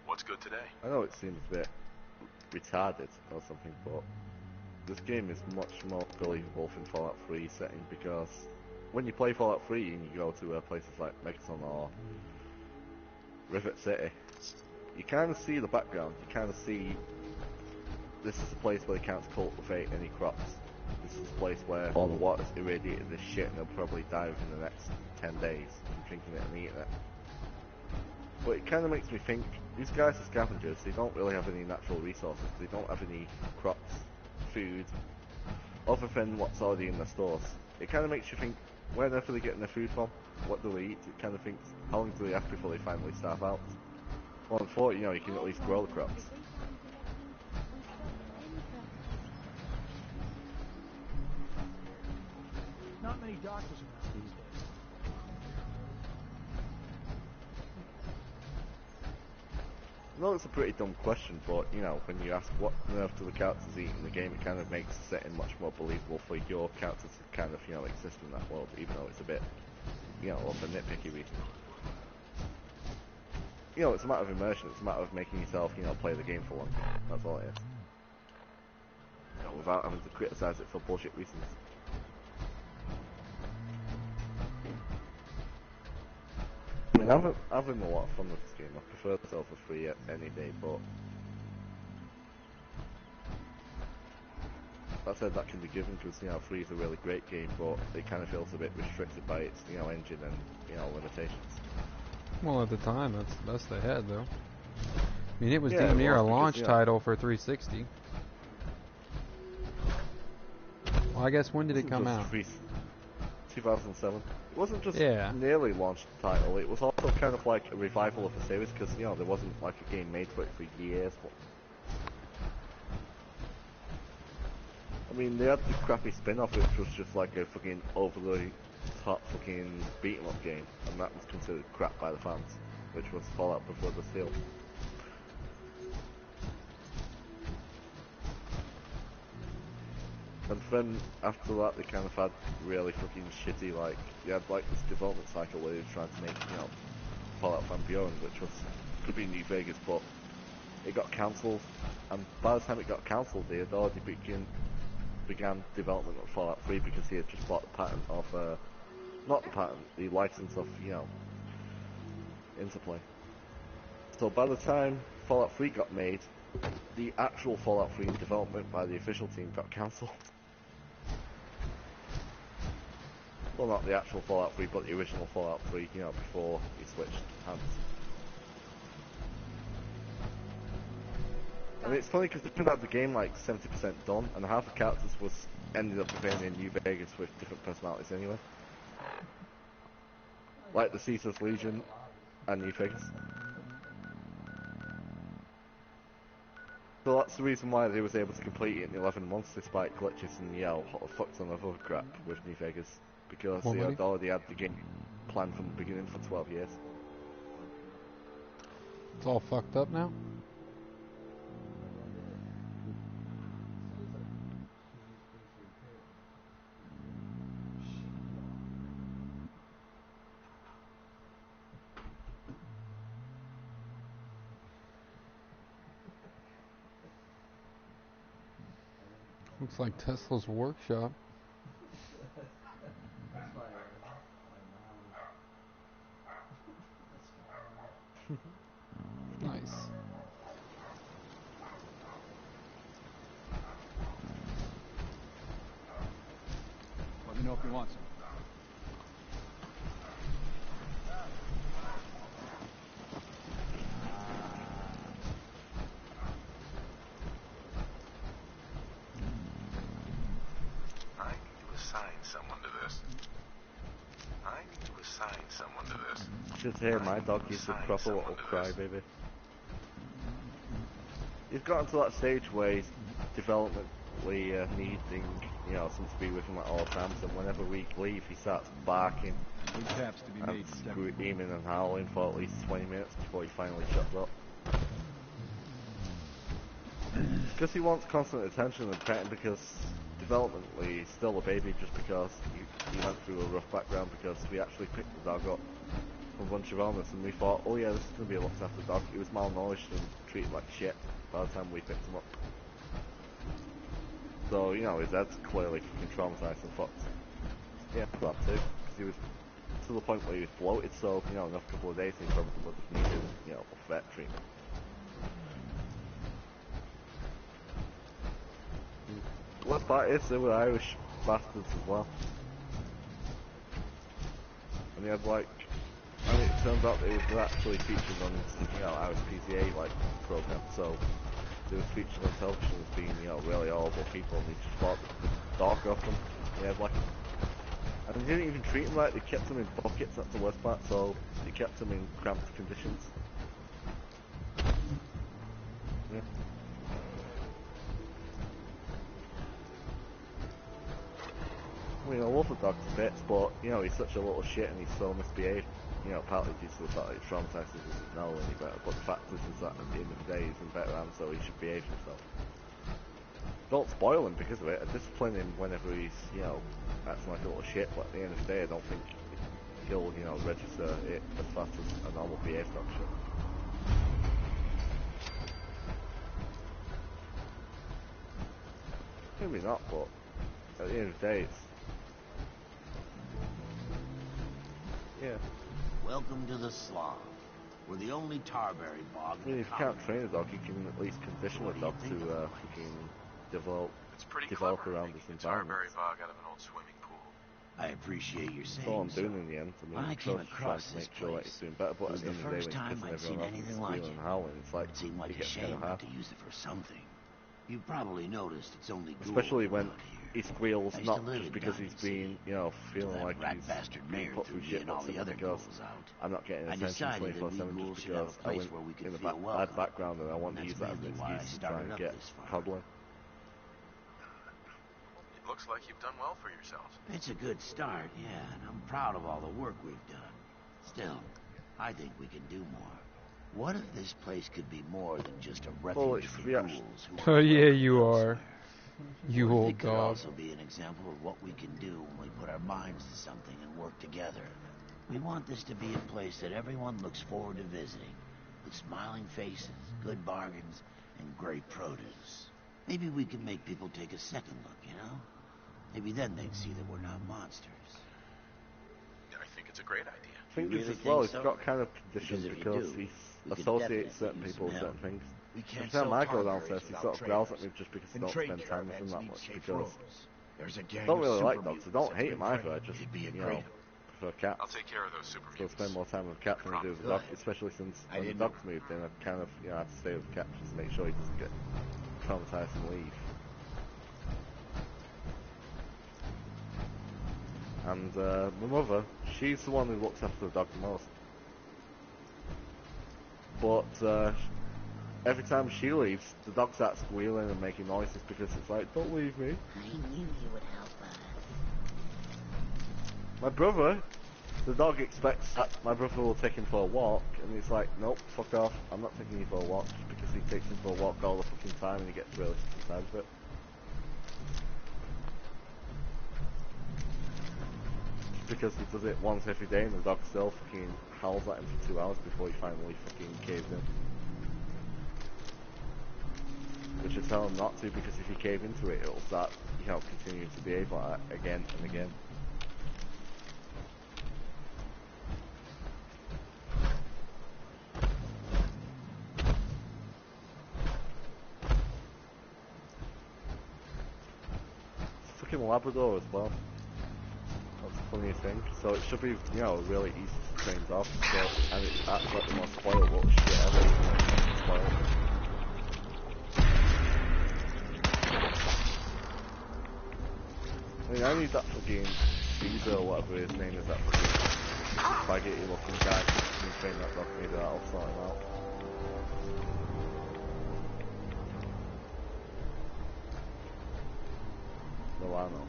I: What's good today?
D: I know it seems a bit retarded or something, but this game is much more believable than Fallout 3 setting, because when you play Fallout 3 and you go to places like Megaton or Rivet City, you kind of see the background. You kind of see this is a place where they can't cultivate any crops. This is a place where all the water's irradiated this shit and they'll probably die within the next 10 days from drinking it and eating it. But it kind of makes me think, these guys are scavengers, they don't really have any natural resources, they don't have any crops, food, other than what's already in their stores. It kind of makes you think, where on earth are they getting their food from? What do they eat? It kind of thinks, how long do they have before they finally starve out? Well, in 40, you know, you can at least grow the crops.
H: Not many doctors around these days.
D: I know it's a pretty dumb question, but, you know, when you ask what on earth do the characters eat in the game, it kind of makes the setting much more believable for your characters to kind of, you know, exist in that world, even though it's a bit, you know, of a nitpicky reason. You know, it's a matter of immersion, it's a matter of making yourself, you know, play the game for long. That's all it is. You know, without having to criticise it for bullshit reasons. I mean, I'm having a lot of fun with this game. I prefer the Alpha 3 any day, but that said, that can be given because, you know, 3 is a really great game, but it kind of feels a bit restricted by its, you know, engine and, you know, limitations.
C: Well, at the time, that's the best they had, though. I mean, it was
D: Yeah,
C: damn near a
D: because,
C: launch
D: you know,
C: title for 360. Well, I guess when did it come out?
D: 2007. It wasn't just
C: Yeah.
D: nearly launched title, it was also kind of like a revival of the series, because, you know, there wasn't like a game made for it for years. But I mean, they had the crappy spin-off, which was just like a fucking overly top fucking beat 'em up game, and that was considered crap by the fans, which was Fallout Before the Steel. And then after that, they kind of had really fucking shitty, like, you had like this development cycle where they were trying to make, you know, Fallout Van Buren, which was could be New Vegas, but it got cancelled. And by the time it got cancelled, they had already began development of Fallout 3 because he had just bought the patent of, not the patent, the license of, you know, Interplay. So by the time Fallout 3 got made, the actual Fallout 3 development by the official team got cancelled. Well, not the actual Fallout 3, but the original Fallout 3, you know, before he switched hands. And it's funny because they had the game like 70% done, and half the characters was ended up appearing in New Vegas with different personalities anyway. Like the Caesar's Legion and New Vegas. So that's the reason why they was able to complete it in 11 months despite glitches and, you know, a fuck ton of other crap with New Vegas. Because they had already had the game planned from the beginning for 12 years.
C: It's all fucked up now? Looks like Tesla's workshop. Nice.
E: Let me know if you want some.
I: I need to assign someone to this. I need to assign someone to this.
D: Just hear my dog, he's a proper little crybaby. He's gotten to that stage where he's developmentally needing, you know, some to be with him at all times, and whenever we leave, he starts barking and screaming and howling for at least 20 minutes before he finally shuts up. Because he wants constant attention and petting, because developmentally he's still a baby, just because he went through a rough background, because we actually picked the dog up from a bunch of illness and we thought, oh yeah, this is going to be a looked after dog. He was malnourished and treated like shit by the time we picked him up. So, you know, his head's clearly fucking traumatized and fucked. Yeah, that too, because he was to the point where he was bloated, so, you know, in a couple of days he probably would have needed, you know, a vet treatment. Worst part is, they were Irish bastards as well. And he had like, I mean, it turns out they were actually featured on, you know, Irish PCA like program, so they were featured on television as being, you know, really horrible people, and they just bought the dog off them. They had like, and they didn't even treat him right. They kept him in buckets. That's the worst part. So they kept him in cramped conditions. Yeah. I mean, I love the dog to bits, but, you know, he's such a little shit and he's so misbehaved, you know, partly due to the fact that he's traumatized and doesn't know any better, but the fact is that at the end of the day he's in better hands, so he should behave himself. Don't spoil him because of it, I discipline him whenever he's, you know, acting like a little shit, but at the end of the day I don't think he'll, you know, register it as fast as a normal behaved dog should. Maybe not, but at the end of the day it's... Yeah.
L: Welcome to the Slough. We're the only tarberry bog.
D: I mean, if you can't train a dog, you can at least condition a dog to fucking develop around this environment.
I: Tarberry bog out of an old swimming pool.
L: I appreciate your saying
D: That's all I'm
L: so.
D: doing in the end. I mean,
L: When I
D: I'm
L: came
D: just trying
L: across
D: to
L: this
D: make sure that
L: place,
D: it's doing better, but
L: it was
D: at the
L: the
D: end of the day,
L: first
D: when
L: time
D: you're
L: I'd
D: pissing
L: seen
D: everyone off
L: anything
D: and
L: like
D: squealing
L: it.
D: and howling, it's like,
L: It seemed like
D: it
L: a
D: gets kind
L: shame
D: of
L: not
D: hard.
L: to use it for something. You probably noticed it's only ghouls
D: Especially when
L: around here.
D: he squeals,
L: I used
D: not
L: to live
D: just
L: in
D: because he's
L: Diamond
D: been, you know, feeling like
L: rat
D: he's
L: bastard
D: being
L: mayor
D: put
L: threw
D: through
L: me
D: shit,
L: and
D: but
L: all the
D: simply
L: other
D: because
L: ghouls out.
D: I'm not getting
L: I
D: attention
L: decided that we
D: 24/7 just
L: ghouls should have
D: because
L: a
D: I
L: place
D: went
L: where we could
D: in a
L: feel
D: bad
L: welcome.
D: background and I want to
L: And
D: use
L: that's
D: that as an
L: mainly why I
D: excuse to try
L: started
D: and
L: up
D: get
L: this farm.
D: cobbling.
I: looks like you've done well for yourselves.
L: It's a good start, yeah, and I'm proud of all the work we've done. Still, I think we can do more. What if this place could be more than just a refuge for ghouls who
C: Oh yeah, you are.
L: elsewhere?
C: You
L: What if
C: old
L: it could
C: dog.
L: also be an example of what we can do when we put our minds to something and work together. We want this to be a place that everyone looks forward to visiting, with smiling faces, good bargains, and great produce. Maybe we can make people take a second look, you know? Maybe then they'd see that we're not monsters.
I: I think it's a great idea.
D: I think
L: You
D: this
L: really
D: as well,
L: think
D: he's
L: so?
D: got kind of conditions
L: Because if you
D: because
L: do,
D: he
L: we could
D: associates certain
L: definitely use
D: people with
L: some
D: certain
L: help.
D: things.
L: We can't
D: Every time
L: sell
D: I go
L: Tarberries
D: downstairs, he
L: without
D: sort of growls at
L: traders.
D: me just because I
L: And
D: don't
L: trade
D: spend time with him
L: caravans
D: that
L: need
D: much.
L: safe
D: Because
L: roads. There's a gang
D: I don't
L: of
D: really like
L: super
D: dogs. I don't
L: mutants
D: hate
L: that
D: them
L: been
D: either. I
L: trained.
D: just,
L: It'd be a
D: you
L: great
D: know, prefer cats.
I: I'll take care of those super
D: So I
I: mutants.
D: spend more time with cats than I do with the dog, especially since when the dog's moved in, I kind of, you know, I have to stay with the cat just to make sure he doesn't get traumatized and leave. And my mother, she's the one who looks after the dog the most. But every time she leaves, the dog starts squealing and making noises because it's like, don't leave me.
J: I knew you would help us.
D: My brother, the dog expects that my brother will take him for a walk, and he's like, nope, fuck off, I'm not taking you for a walk, just because he takes him for a walk all the fucking time and he gets really fucking tired of it. Because he does it once every day and the dog still fucking howls at him for 2 hours before he finally fucking caves in. Which I tell him not to, because if you cave into it, it'll start, you know, continuing to behave like that again and again. Fucking Labrador as well. That's the funniest thing. So it should be, you know, really easy to train dogs. So, and it's actually the most spoilable shit ever. Spoiled. I mean, I need that fucking Caesar or whatever his name is, that fucking spaghetti looking guy. Can train that dog? Maybe that'll sort him out. Milano.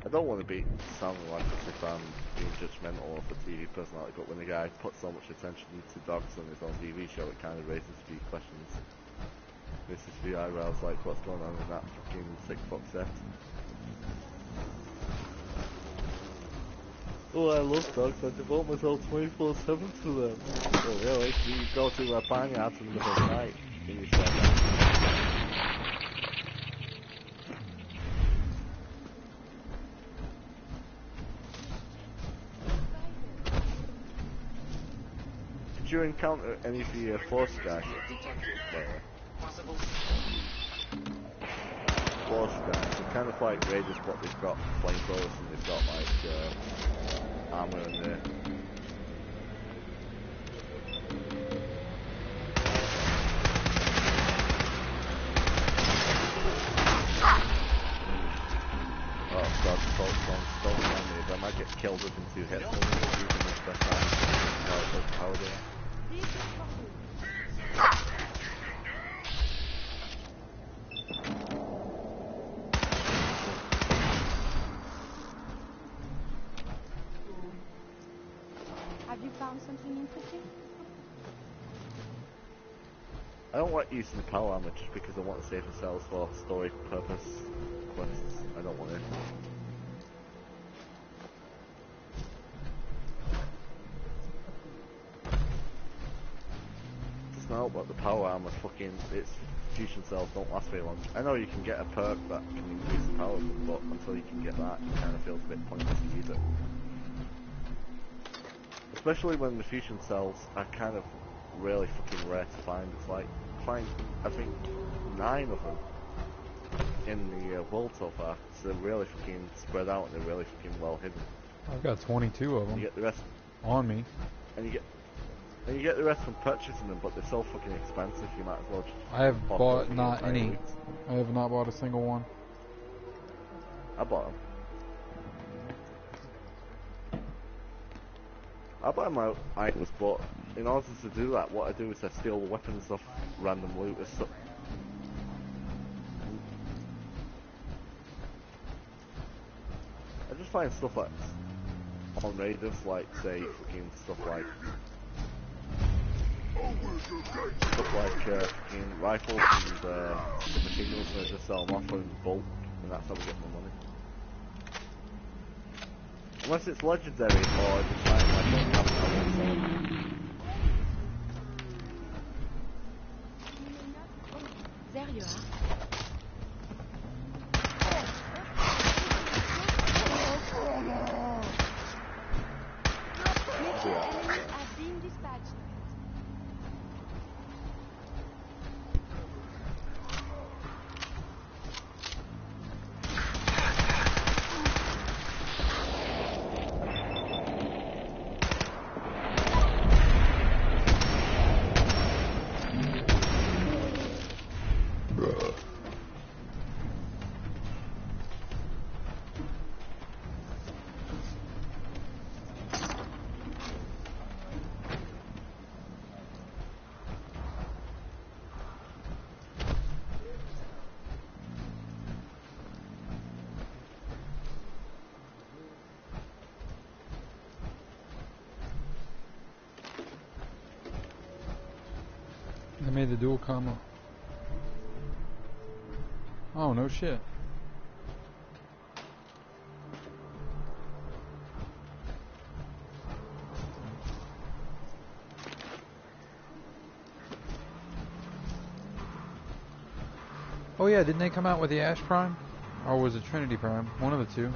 D: I don't want to be sounding like as if I'm being judgmental of the TV personality, but when the guy puts so much attention to dogs on his own TV show, it kind of raises a few questions. Raises a few eyebrows, like what's going on in that fucking 6-foot set. Oh, I love dogs, I devote myself 24/7 to them. Oh really? You go to a barnyard in the middle of the night and you say that. Did you encounter any of the Force guys? Force guys, they're kind of like raiders, but they've got flamethrowers and they've got like armor and oh god, don't remind me, I might get killed within 2 hits when we're using this best time. No, it does power there.
K: Have you found something interesting?
D: I don't like using the power armor just because I want to save the cells for story purpose quests. I don't want it. It's not, but the power armor fucking, its fusion cells don't last very long. I know you can get a perk that can increase the power, but until you can get that, it kind of feels a bit pointless to use it. Especially when the fusion cells are kind of really fucking rare to find. It's like, find, I think, 9 of them in the world so far. So they're really fucking spread out and they're really fucking well hidden.
C: I've got 22 of them.
D: You get the rest
C: on me.
D: And you get the rest from purchasing them, but they're so fucking expensive. You might as well just.
C: I have
D: pop
C: bought
D: those
C: not
D: entire
C: any.
D: loot.
C: I have not bought a single one.
D: I bought them. I buy my items, but in order to do that, what I do is I steal weapons off random looters. So I just find stuff that's on raiders, like say fucking stuff like fucking rifles and machine guns, and I just sell them off in bulk, and that's how we get my money. Unless it's legendary or the time I don't have it.
K: There you are. Enemy are being dispatched.
C: They made the dual combo. Oh, no shit. Oh yeah, didn't they come out with the Ash Prime? Or was it Trinity Prime? One of the two.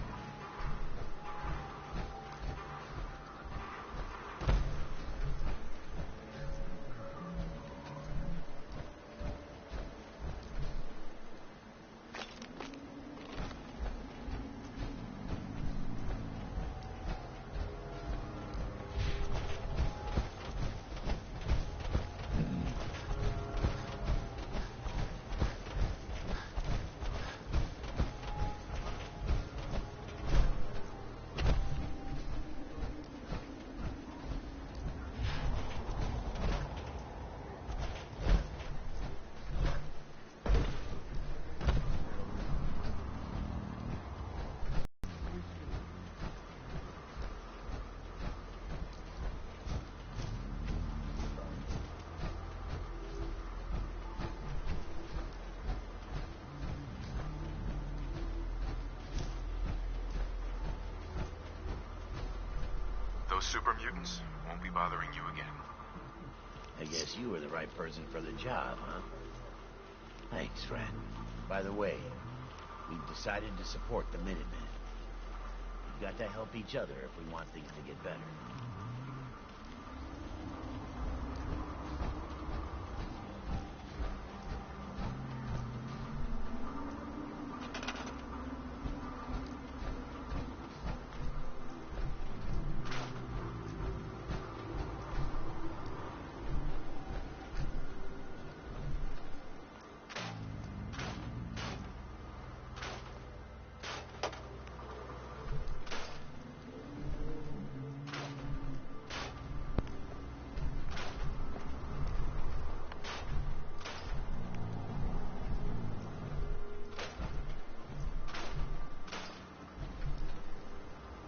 I: Those super mutants won't be bothering you again.
L: I guess you were the right person for the job, huh? Thanks, friend. By the way, we've decided to support the Minutemen. We've got to help each other if we want things to get better.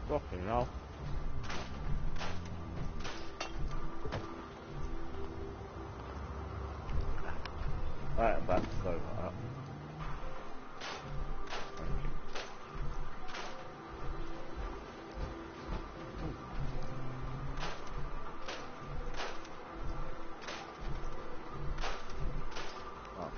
D: Fucking hell. Right, I'm back, sorry about that. Thank you. Oh.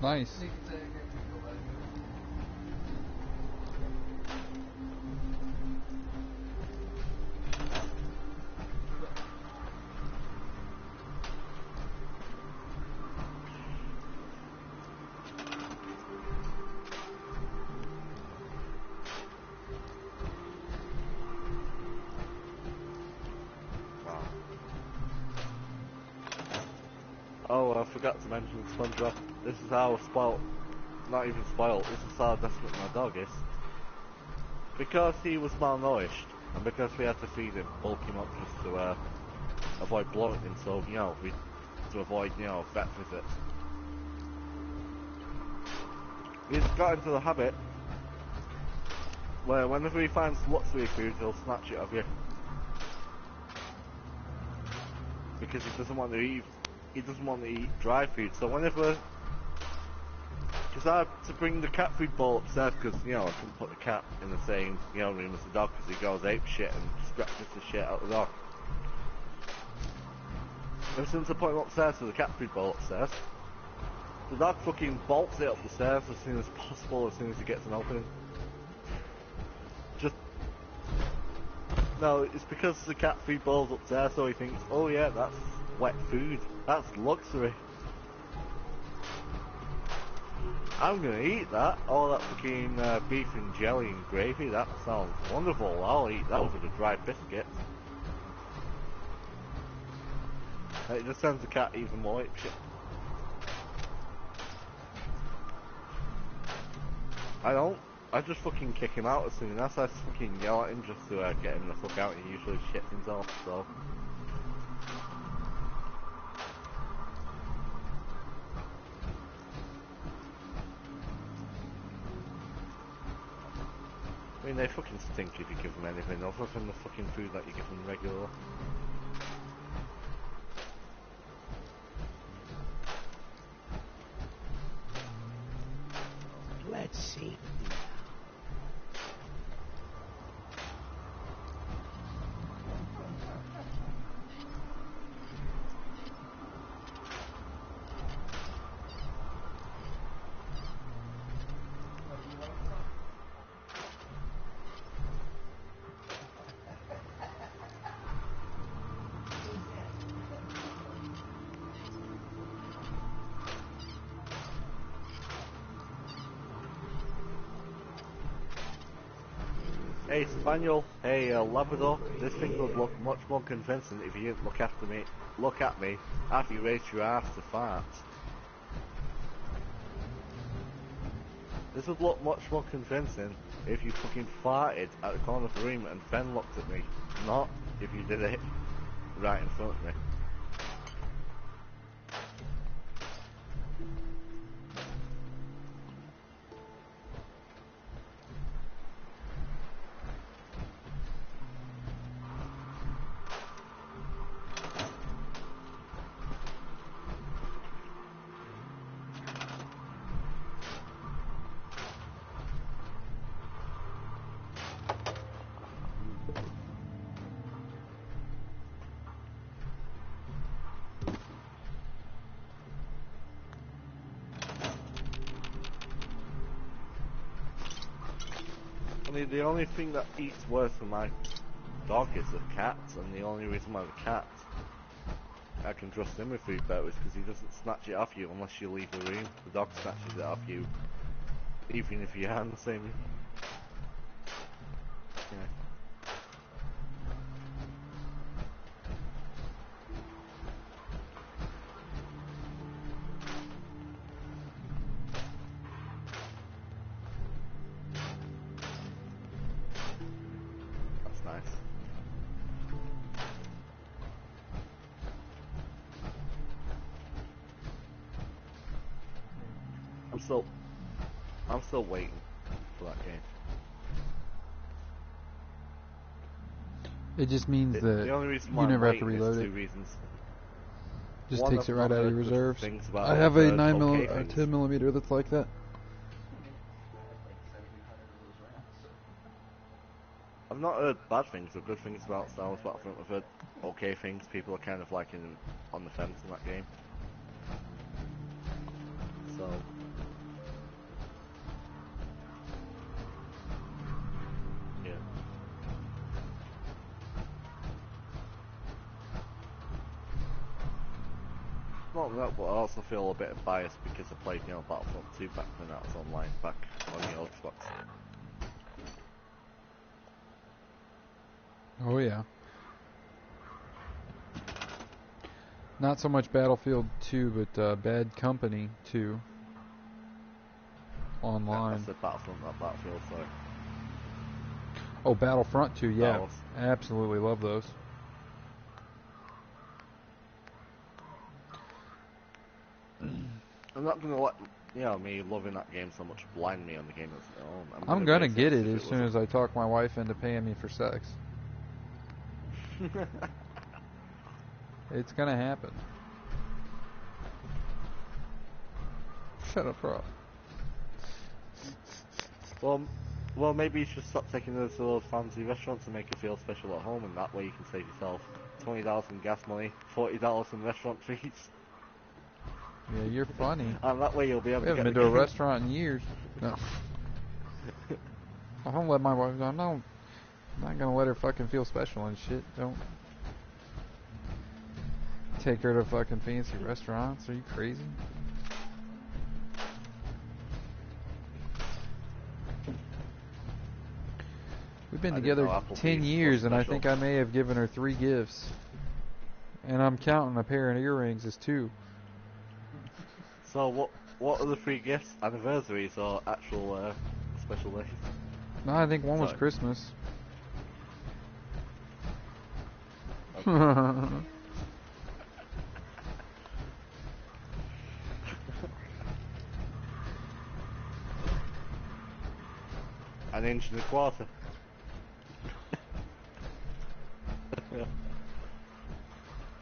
C: Nice.
D: Wow. Oh, I forgot to mention SpongeBob. This is how spoiled, not even spoiled, this is how desperate my dog is. Because he was malnourished, and because we had to feed him, bulk him up just to avoid bloating him, so, you know, to avoid, you know, vet visits. He's got into the habit where whenever he finds luxury food, he'll snatch it off you. Because he doesn't want to eat dry food, so whenever... Because I had to bring the cat food bowl upstairs because, you know, I couldn't put the cat in the same, you know, room as the dog because he goes ape shit and scratches the shit out of the dog. Ever since I put him upstairs to the cat food bowl upstairs, the dog fucking bolts it up the stairs as soon as possible, as soon as he gets an opening. Just... No, it's because the cat food bowl's upstairs, so he thinks, oh yeah, that's wet food. That's luxury. I'm gonna eat that. All that fucking beef and jelly and gravy, that sounds wonderful. I'll eat that over the dried biscuits. It just sends the cat even more shit. I don't. I just fucking kick him out as soon as I fucking yell at him just to get him the fuck out. He usually shits himself, so... I mean, they fucking stink if you give them anything other than the fucking food that you give them regularly.
B: Let's see.
D: Hey Spaniel, hey Labrador, this thing would look much more convincing if you didn't look at me after you raised your ass to fart. This would look much more convincing if you fucking farted at the corner of the room and then looked at me, not if you did it right in front of me. I mean, the only thing that eats worse than my dog is the cat, and the only reason why the cat I can trust him with food better is because he doesn't snatch it off you unless you leave the room. The dog snatches it off you, even if you are in the same room. Yeah. That's nice. I'm still waiting for that game.
C: It just means that
D: The only reason
C: you
D: why
C: never
D: I'm
C: have to
D: waiting
C: reload
D: is
C: it.
D: two reasons.
C: Just
D: One,
C: takes it
D: I've
C: right
D: not
C: out of your
D: heard good
C: reserves.
D: things about
C: I
D: it.
C: have
D: I've
C: a
D: heard okay
C: a
D: things.
C: 10mm that's like that.
D: I've not heard bad things or good things about Star Wars Battlefront. I've heard okay things. People are kind of like on the fence in that game. So yeah. Not that, but I also feel a bit biased because I played, you know, Battlefront 2 back when that was online, back on the Xbox.
C: Oh yeah. Not so much Battlefield 2, but Bad Company 2. Online.
D: That's the Battlefront, not Battlefield, sorry.
C: Oh, Battlefront 2, yeah.
D: Those.
C: Absolutely love those.
D: I'm not gonna let me loving that game so much blind me on the game that's its own.
C: I'm gonna
D: race
C: get
D: if
C: it as soon as I talk my wife into paying me for sex. It's gonna happen. Shut up, bro.
D: Well, maybe you should stop taking her to those fancy restaurants and make her feel special at home, and that way you can save yourself $20 in gas money, $40 in restaurant fees.
C: Yeah, you're funny.
D: And that way you'll be able
C: We
D: to
C: haven't
D: get
C: been to a
D: the game.
C: restaurant in years. No. I don't let my wife go. No, I'm not gonna let her fucking feel special and shit. Don't take her to fucking fancy restaurants. Are you crazy? We've been together 10 years, and I think I may have given her 3 gifts. And I'm counting a pair of earrings as 2.
D: So what are the 3 gifts? Anniversaries or actual special days?
C: No, I think one was Christmas.
D: An inch and a quarter.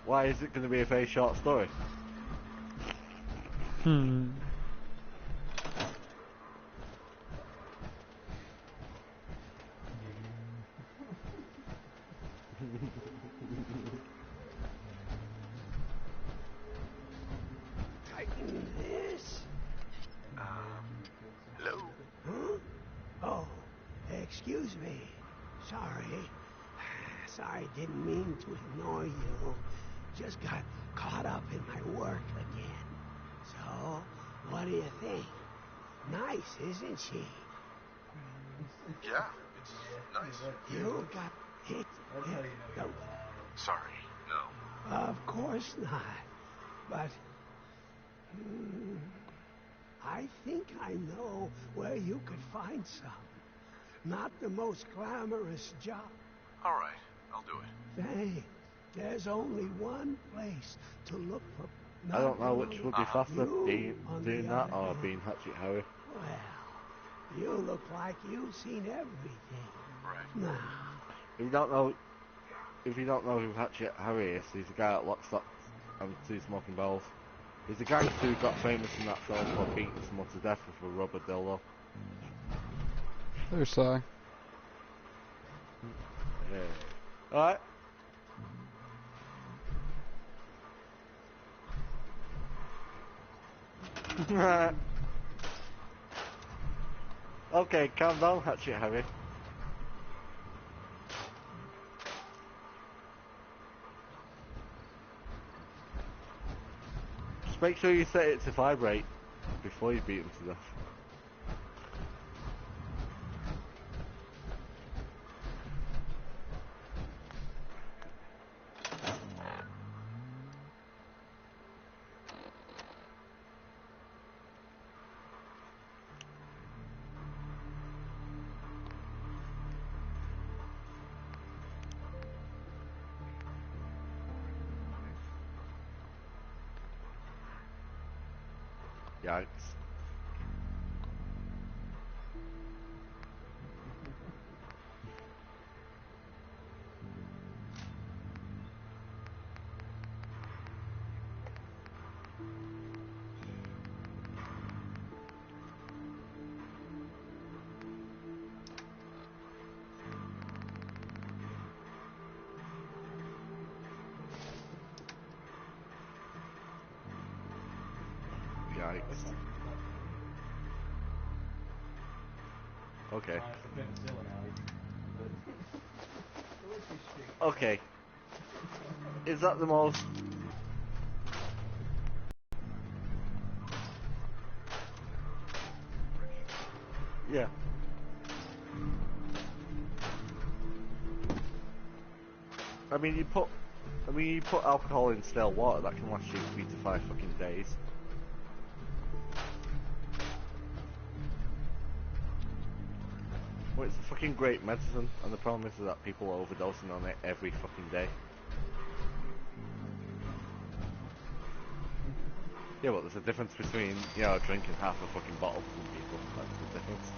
D: Why is it going to be a very short story?
B: Tighten this.
I: Hello?
B: Huh? Oh, excuse me. Sorry. Sorry, didn't mean to ignore you. Just got caught up in my work again. So, what do you think? Nice, isn't she?
I: Yeah, it's nice.
B: You got hit. No,
I: Sorry, no.
B: of course not. But I think I know where you could find some. Not the most glamorous job.
I: All right, I'll do it.
B: Hey, there's only one place to look for.
D: I don't know which would be faster,
B: You, on
D: doing
B: the
D: that
B: other
D: or
B: hand.
D: being Hatchet Harry.
B: Well, you look like you've seen everything.
I: Right.
B: Now,
D: If you don't know who Hatchet Harry is, he's the guy that locks up and 2 smoking barrels. He's the guy who got famous in that film for beating someone to death with a rubber dildo.
C: There's Sai.
D: Yeah. Alright. Okay, calm down, Hatchet Harry. Just make sure you set it to vibrate before you beat him to death. Yikes. Yikes. Okay. Okay. Is that the most... Yeah. I mean, you put I mean, you put alcohol in stale water, that can last you 3 to 5 fucking days. Well, it's a fucking great medicine, and the problem is that people are overdosing on it every fucking day. Yeah, but there's a difference between, you know, drinking half a fucking bottle from people. That's the difference.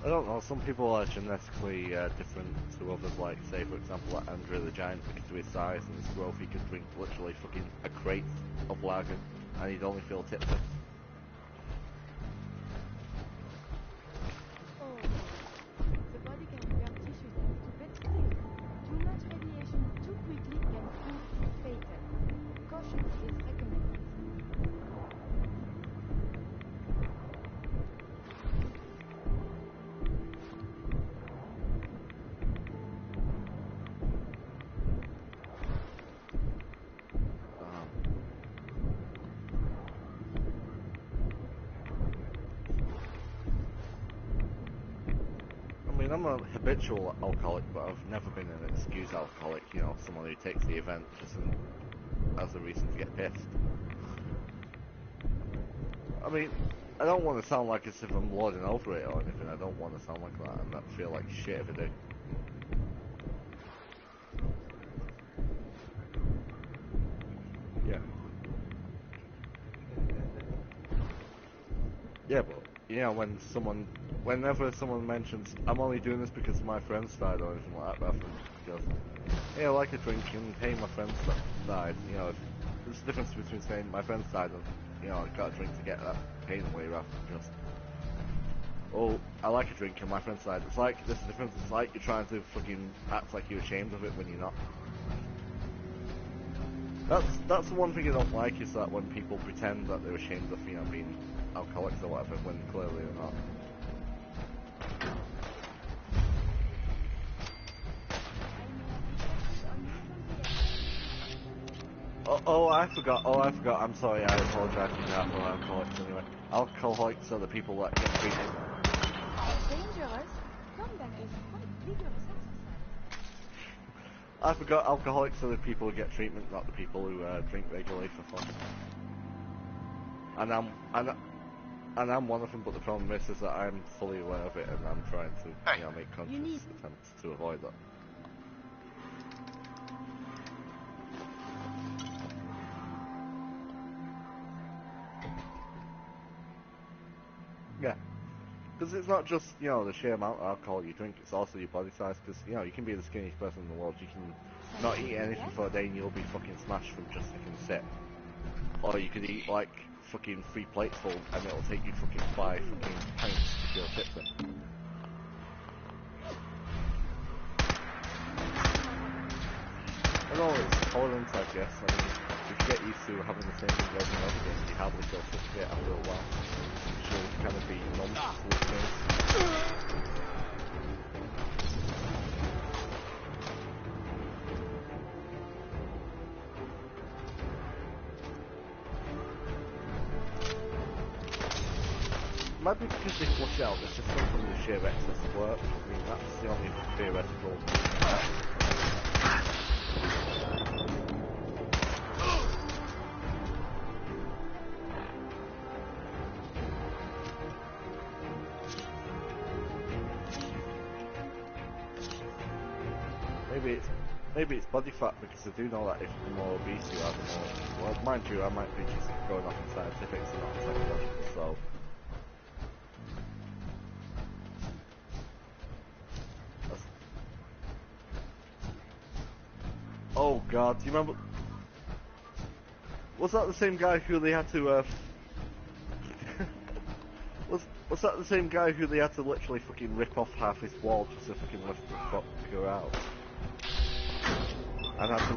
D: I don't know, some people are genetically different to others, like, say, for example, like Andre the Giant, because of his size and his growth, he could drink literally fucking a crate of lager, and he'd only feel tipsy.
K: Oh, the body can burn tissues to pet skin. Too much radiation too quickly can prove fatal. Caution is recommended. I'm a habitual alcoholic, but I've never been an excuse alcoholic, you know, someone who takes the event just as a reason to get pissed. I mean, I don't want to sound like as if I'm lording over it or anything, I don't want to sound like that, and I feel like shit if I do. Yeah. Yeah, but, you know, whenever someone mentions, I'm only doing this because my friends died or anything like that, rather than goes, hey, I like a drink and hey, my friends died, you know, there's a difference between saying my friends died and, you know, I got a drink to get that pain away, rather than just, oh, I like a drink and my friends died. It's like, there's a difference, it's like you're trying to fucking act like you're ashamed of it when you're not. That's the one thing I don't like, is that when people pretend that they're ashamed of, you know, being alcoholics or whatever, when clearly they're not. Oh, I forgot. I'm sorry, I apologise for being alcoholics anyway. Alcoholics are the people that get treated. Dangerous. Combat is quite vigorous exercise.
D: I forgot, alcoholics are the people who get treatment, not the people who drink regularly for fun. And I'm one of them, but the problem is that I'm fully aware of it, and I'm trying to, you know, make conscious attempts to avoid that. Yeah, because it's not just, you know, the sheer amount of alcohol you drink, it's also your body size, because, you know, you can be the skinniest person in the world, you can not eat anything for a day and you'll be fucking smashed from just taking a sip. Or you could eat, like, fucking 3 plates full and it'll take you fucking 5 fucking pints to feel tipsy. I know, it's tolerance, I guess. I mean, if you get used to having the same thing over and over again, you hardly feel tipsy after a while. You'll kind of be numb to the experience. Might be because they flush out the system from the sheer excess of work. I mean, that's the only theoretical. Maybe it's body fat, because I do know that if the more obese you are, the more. Well, mind you, I might be just going off on scientifics and not psychological, so. Oh god, do you remember? Was that the same guy who they had to, was that the same guy who they had to literally fucking rip off half his wall just to fucking lift the fucker out? And had to...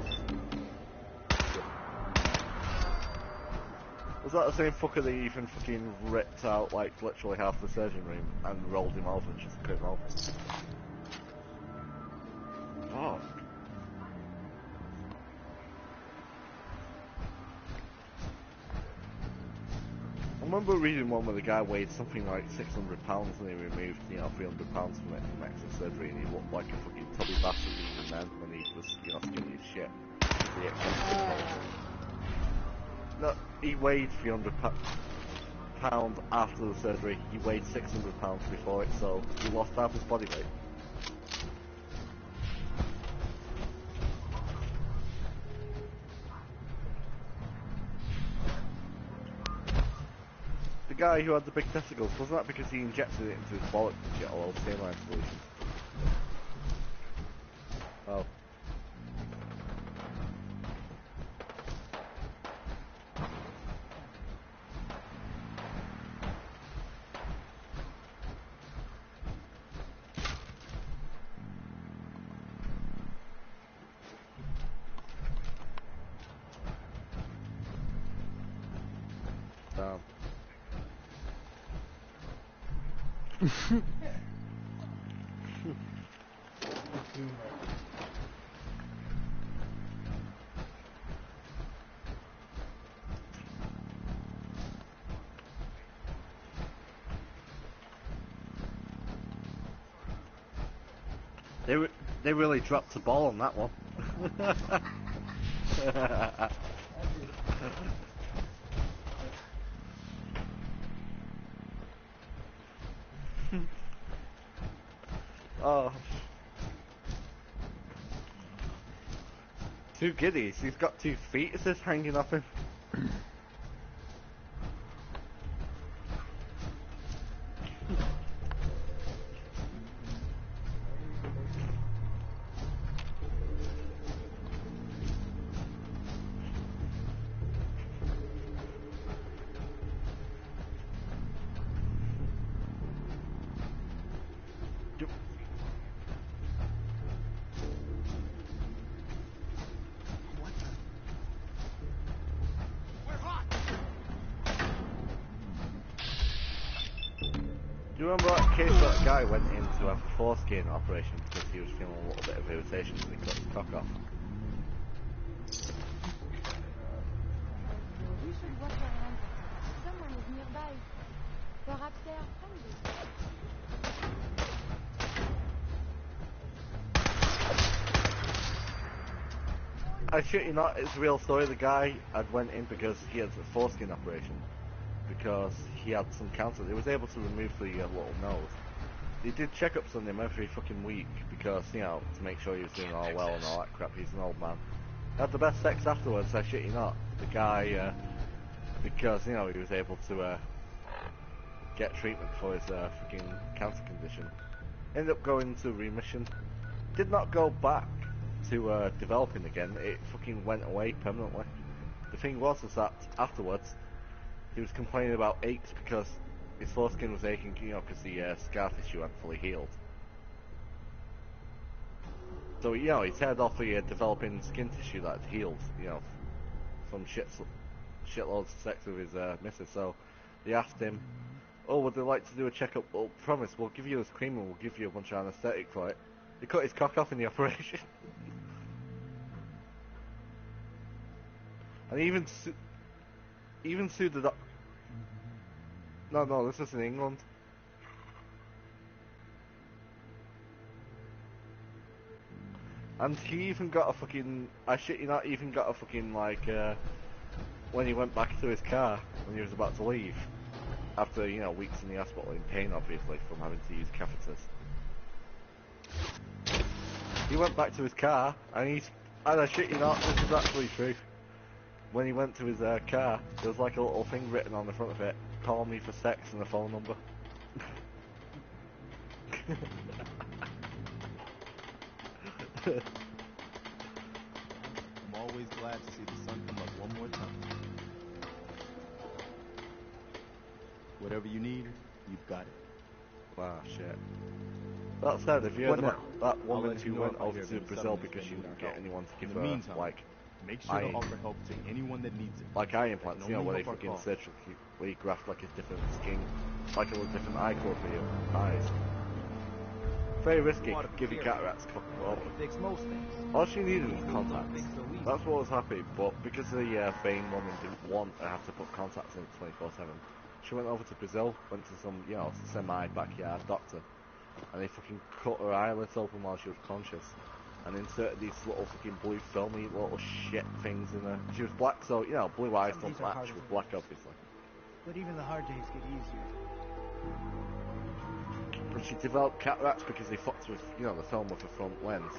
D: Was that the same fucker that even fucking ripped out, like, literally half the surgeon room and rolled him over just to cut him open? Fuck.
K: remember reading one where the guy weighed something like 600 pounds and he removed, 300 pounds from it from extra surgery, and he looked like a fucking tubby bastard even then when he was, skinny as shit. No, he weighed 300 pounds after the surgery. He weighed 600 pounds before it, so he lost half his body weight. The guy who had the big testicles, wasn't that because he injected it into his bollocks to get all the saline solution? Oh. Damn. They really dropped the ball on that one. Oh. 2 giddies, he's got 2 fetuses hanging off him. Do you remember that case where that guy went in to have a foreskin operation because he was feeling a little bit of irritation when he cut his cock off?
F: You should wash your hands. Someone is nearby. Perhaps they are hungry.
K: I shit you not, it's a real story. The guy had went in because he had a foreskin operation. Because he had some cancer. They was able to remove the little nose. They did checkups on him every fucking week because, to make sure he was doing all well and all that crap. He's an old man. Had the best sex afterwards, I shit you not. The guy, because, he was able to get treatment for his fucking cancer condition. Ended up going into remission. Did not go back to developing again. It fucking went away permanently. The thing was that afterwards, he was complaining about aches because his foreskin was aching, because the scar tissue hadn't fully healed. So, he teared off the developing skin tissue that had healed, from shitloads of sex with his missus. So, they asked him, oh, would they like to do a checkup? Well, promise, we'll give you this cream and we'll give you a bunch of anaesthetic for it. They cut his cock off in the operation. And he even sued the doctor. No, this is in England. And he even got a fucking, I shit you not, even got a fucking, when he went back to his car, when he was about to leave, after, weeks in the hospital in pain, obviously, from having to use catheters. He went back to his car, and I shit you not, this is actually true. When he went to his car, there was like a little thing written on the front of it, call me for sex and a phone number.
G: I'm always glad to see the sun come up one more time. Whatever you need, you've got it.
K: Wow, shit. That said, if you heard about that woman who went over to Brazil because she didn't get anyone to give her,
G: make sure to offer help to anyone that needs it.
K: Like eye implants, where they fucking surgically, where you graft like a different skin, like a different eye color for your eyes. Very risky, give you cataracts, fuck them over.
M: Fix most things.
K: All she needed was contacts. That's what was happy, but because the vain woman didn't want to have to put contacts in 24/7, She went over to Brazil, went to some, you know, semi-backyard doctor, and they fucking cut her eyelids open while she was conscious, and inserted these little fucking blue filmy little shit things in her. She was black, so, you know, blue eyes don't match with black, obviously.
H: But even the hard days get easier.
K: And she developed cataracts because they fucked with, you know, the film with her front lens.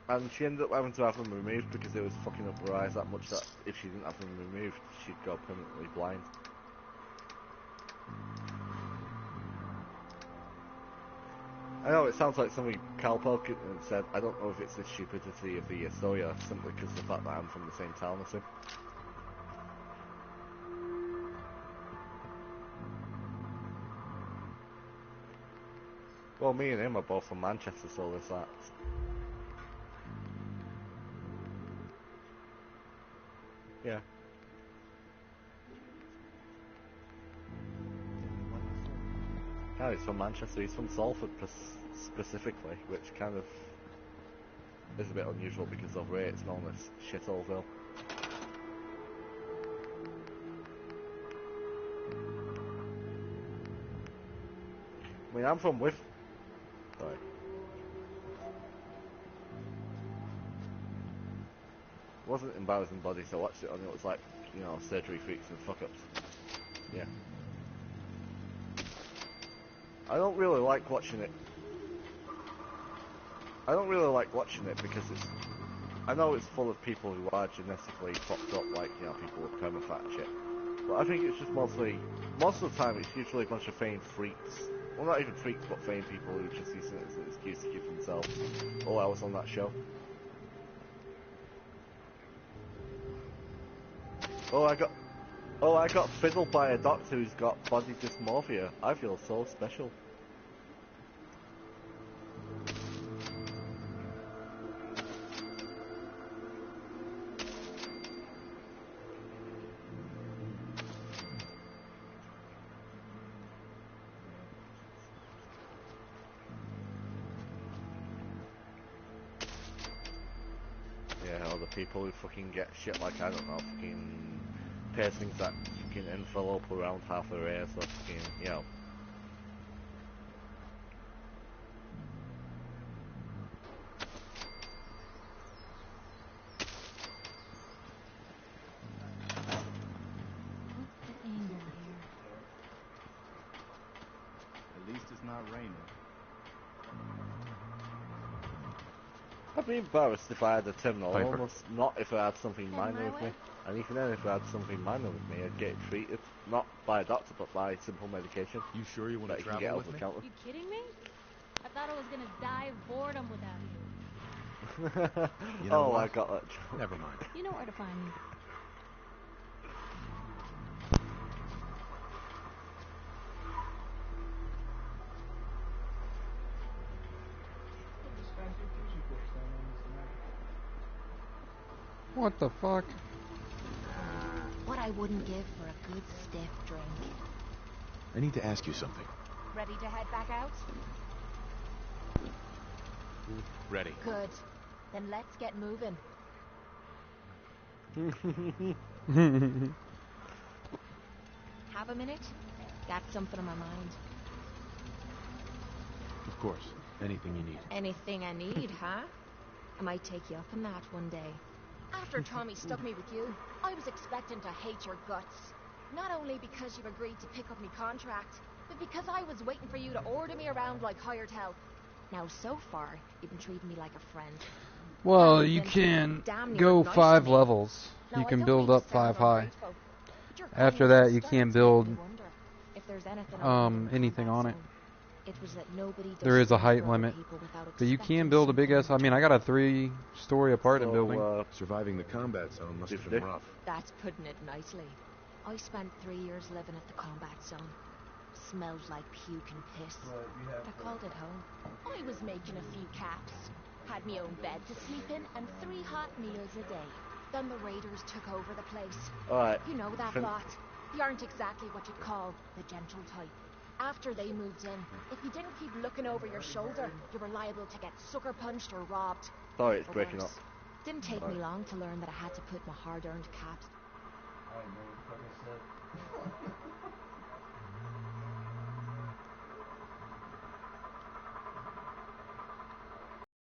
K: And she ended up having to have them removed because it was fucking up her eyes that much that if she didn't have them removed, she'd go permanently blind. I know it sounds like something Cal Pilkington said. I don't know if it's the stupidity of the Sawyer, simply because of the fact that I'm from the same town as him. Well, me and him are both from Manchester, so there's that. Yeah. Yeah, he's from Manchester. He's from Salford specifically, which kind of is a bit unusual because over here it's known as Shitholeville. I mean, I'm from Sorry. It wasn't embarrassing body, so I watched it and it was like, you know, surgery freaks and fuck-ups. Yeah. I don't really like watching it. I don't really like watching it because it's... I know it's full of people who are genetically fucked up, like, you know, people with permafat and shit. But I think it's just mostly... Most of the time it's usually a bunch of famed freaks. Well, not even freaks, but famed people who just use it as an excuse to give themselves, oh, I was on that show. Oh, I got fiddled by a doctor who's got body dysmorphia. I feel so special. Yeah, all the people who fucking get shit like, I don't know, fucking piercings that fucking envelope around half their ears, or fucking, you know.
F: What's the angle here?
G: At least it's not raining.
K: I'd be embarrassed if I had a terminal
A: Piper.
K: illness, not if I had something
F: Heading
K: minor
F: my
K: with me.
F: way?
K: And even then, if I had something minor with me, I'd get it treated, not by a doctor, but by simple medication.
A: You sure you want
K: that
A: to
K: you can get
A: travel
K: over
A: with
K: the
A: me?
K: counter.
F: You kidding me? I thought I was gonna die of boredom without you.
A: You know
K: oh,
A: what?
K: I got that joke.
A: Never mind.
F: You know where to find me.
C: What the fuck?
J: What I wouldn't give for a good stiff drink.
A: I need to ask you something.
J: Ready to head back out?
A: Ready.
J: Good. Then let's get moving. Have a minute? Got something on my mind.
A: Of course. Anything you need.
J: Anything I need, huh? I might take you up on that one day. After Tommy stuck me with you, I was expecting to hate your guts. Not only because you've agreed to pick up me contract, but because I was waiting for you to order me around like hired help. Now, so far, you've been treating me like a friend.
C: Well, you can go 5 levels. You can build up 5 high. After that, you can't build anything on it. There is a height limit, but you can build a big ass. I mean, I got a 3-story apartment building.
A: Surviving the combat zone must have been rough.
J: That's putting it nicely. I spent 3 years living at the combat zone. Smelled like puke and piss. I called it home. I was making a few caps. Had me own bed to sleep in and 3 hot meals a day. Then the raiders took over the place.
K: Alright.
J: You know that lot. They aren't exactly what you'd call the gentle type. After they moved in, if you didn't keep looking over your shoulder, you were liable to get sucker punched or robbed.
K: Sorry, it's
J: or
K: breaking
J: worse.
K: up.
J: Didn't take
K: Sorry.
J: me long to learn that I had to put my hard-earned caps.
D: I know what I said.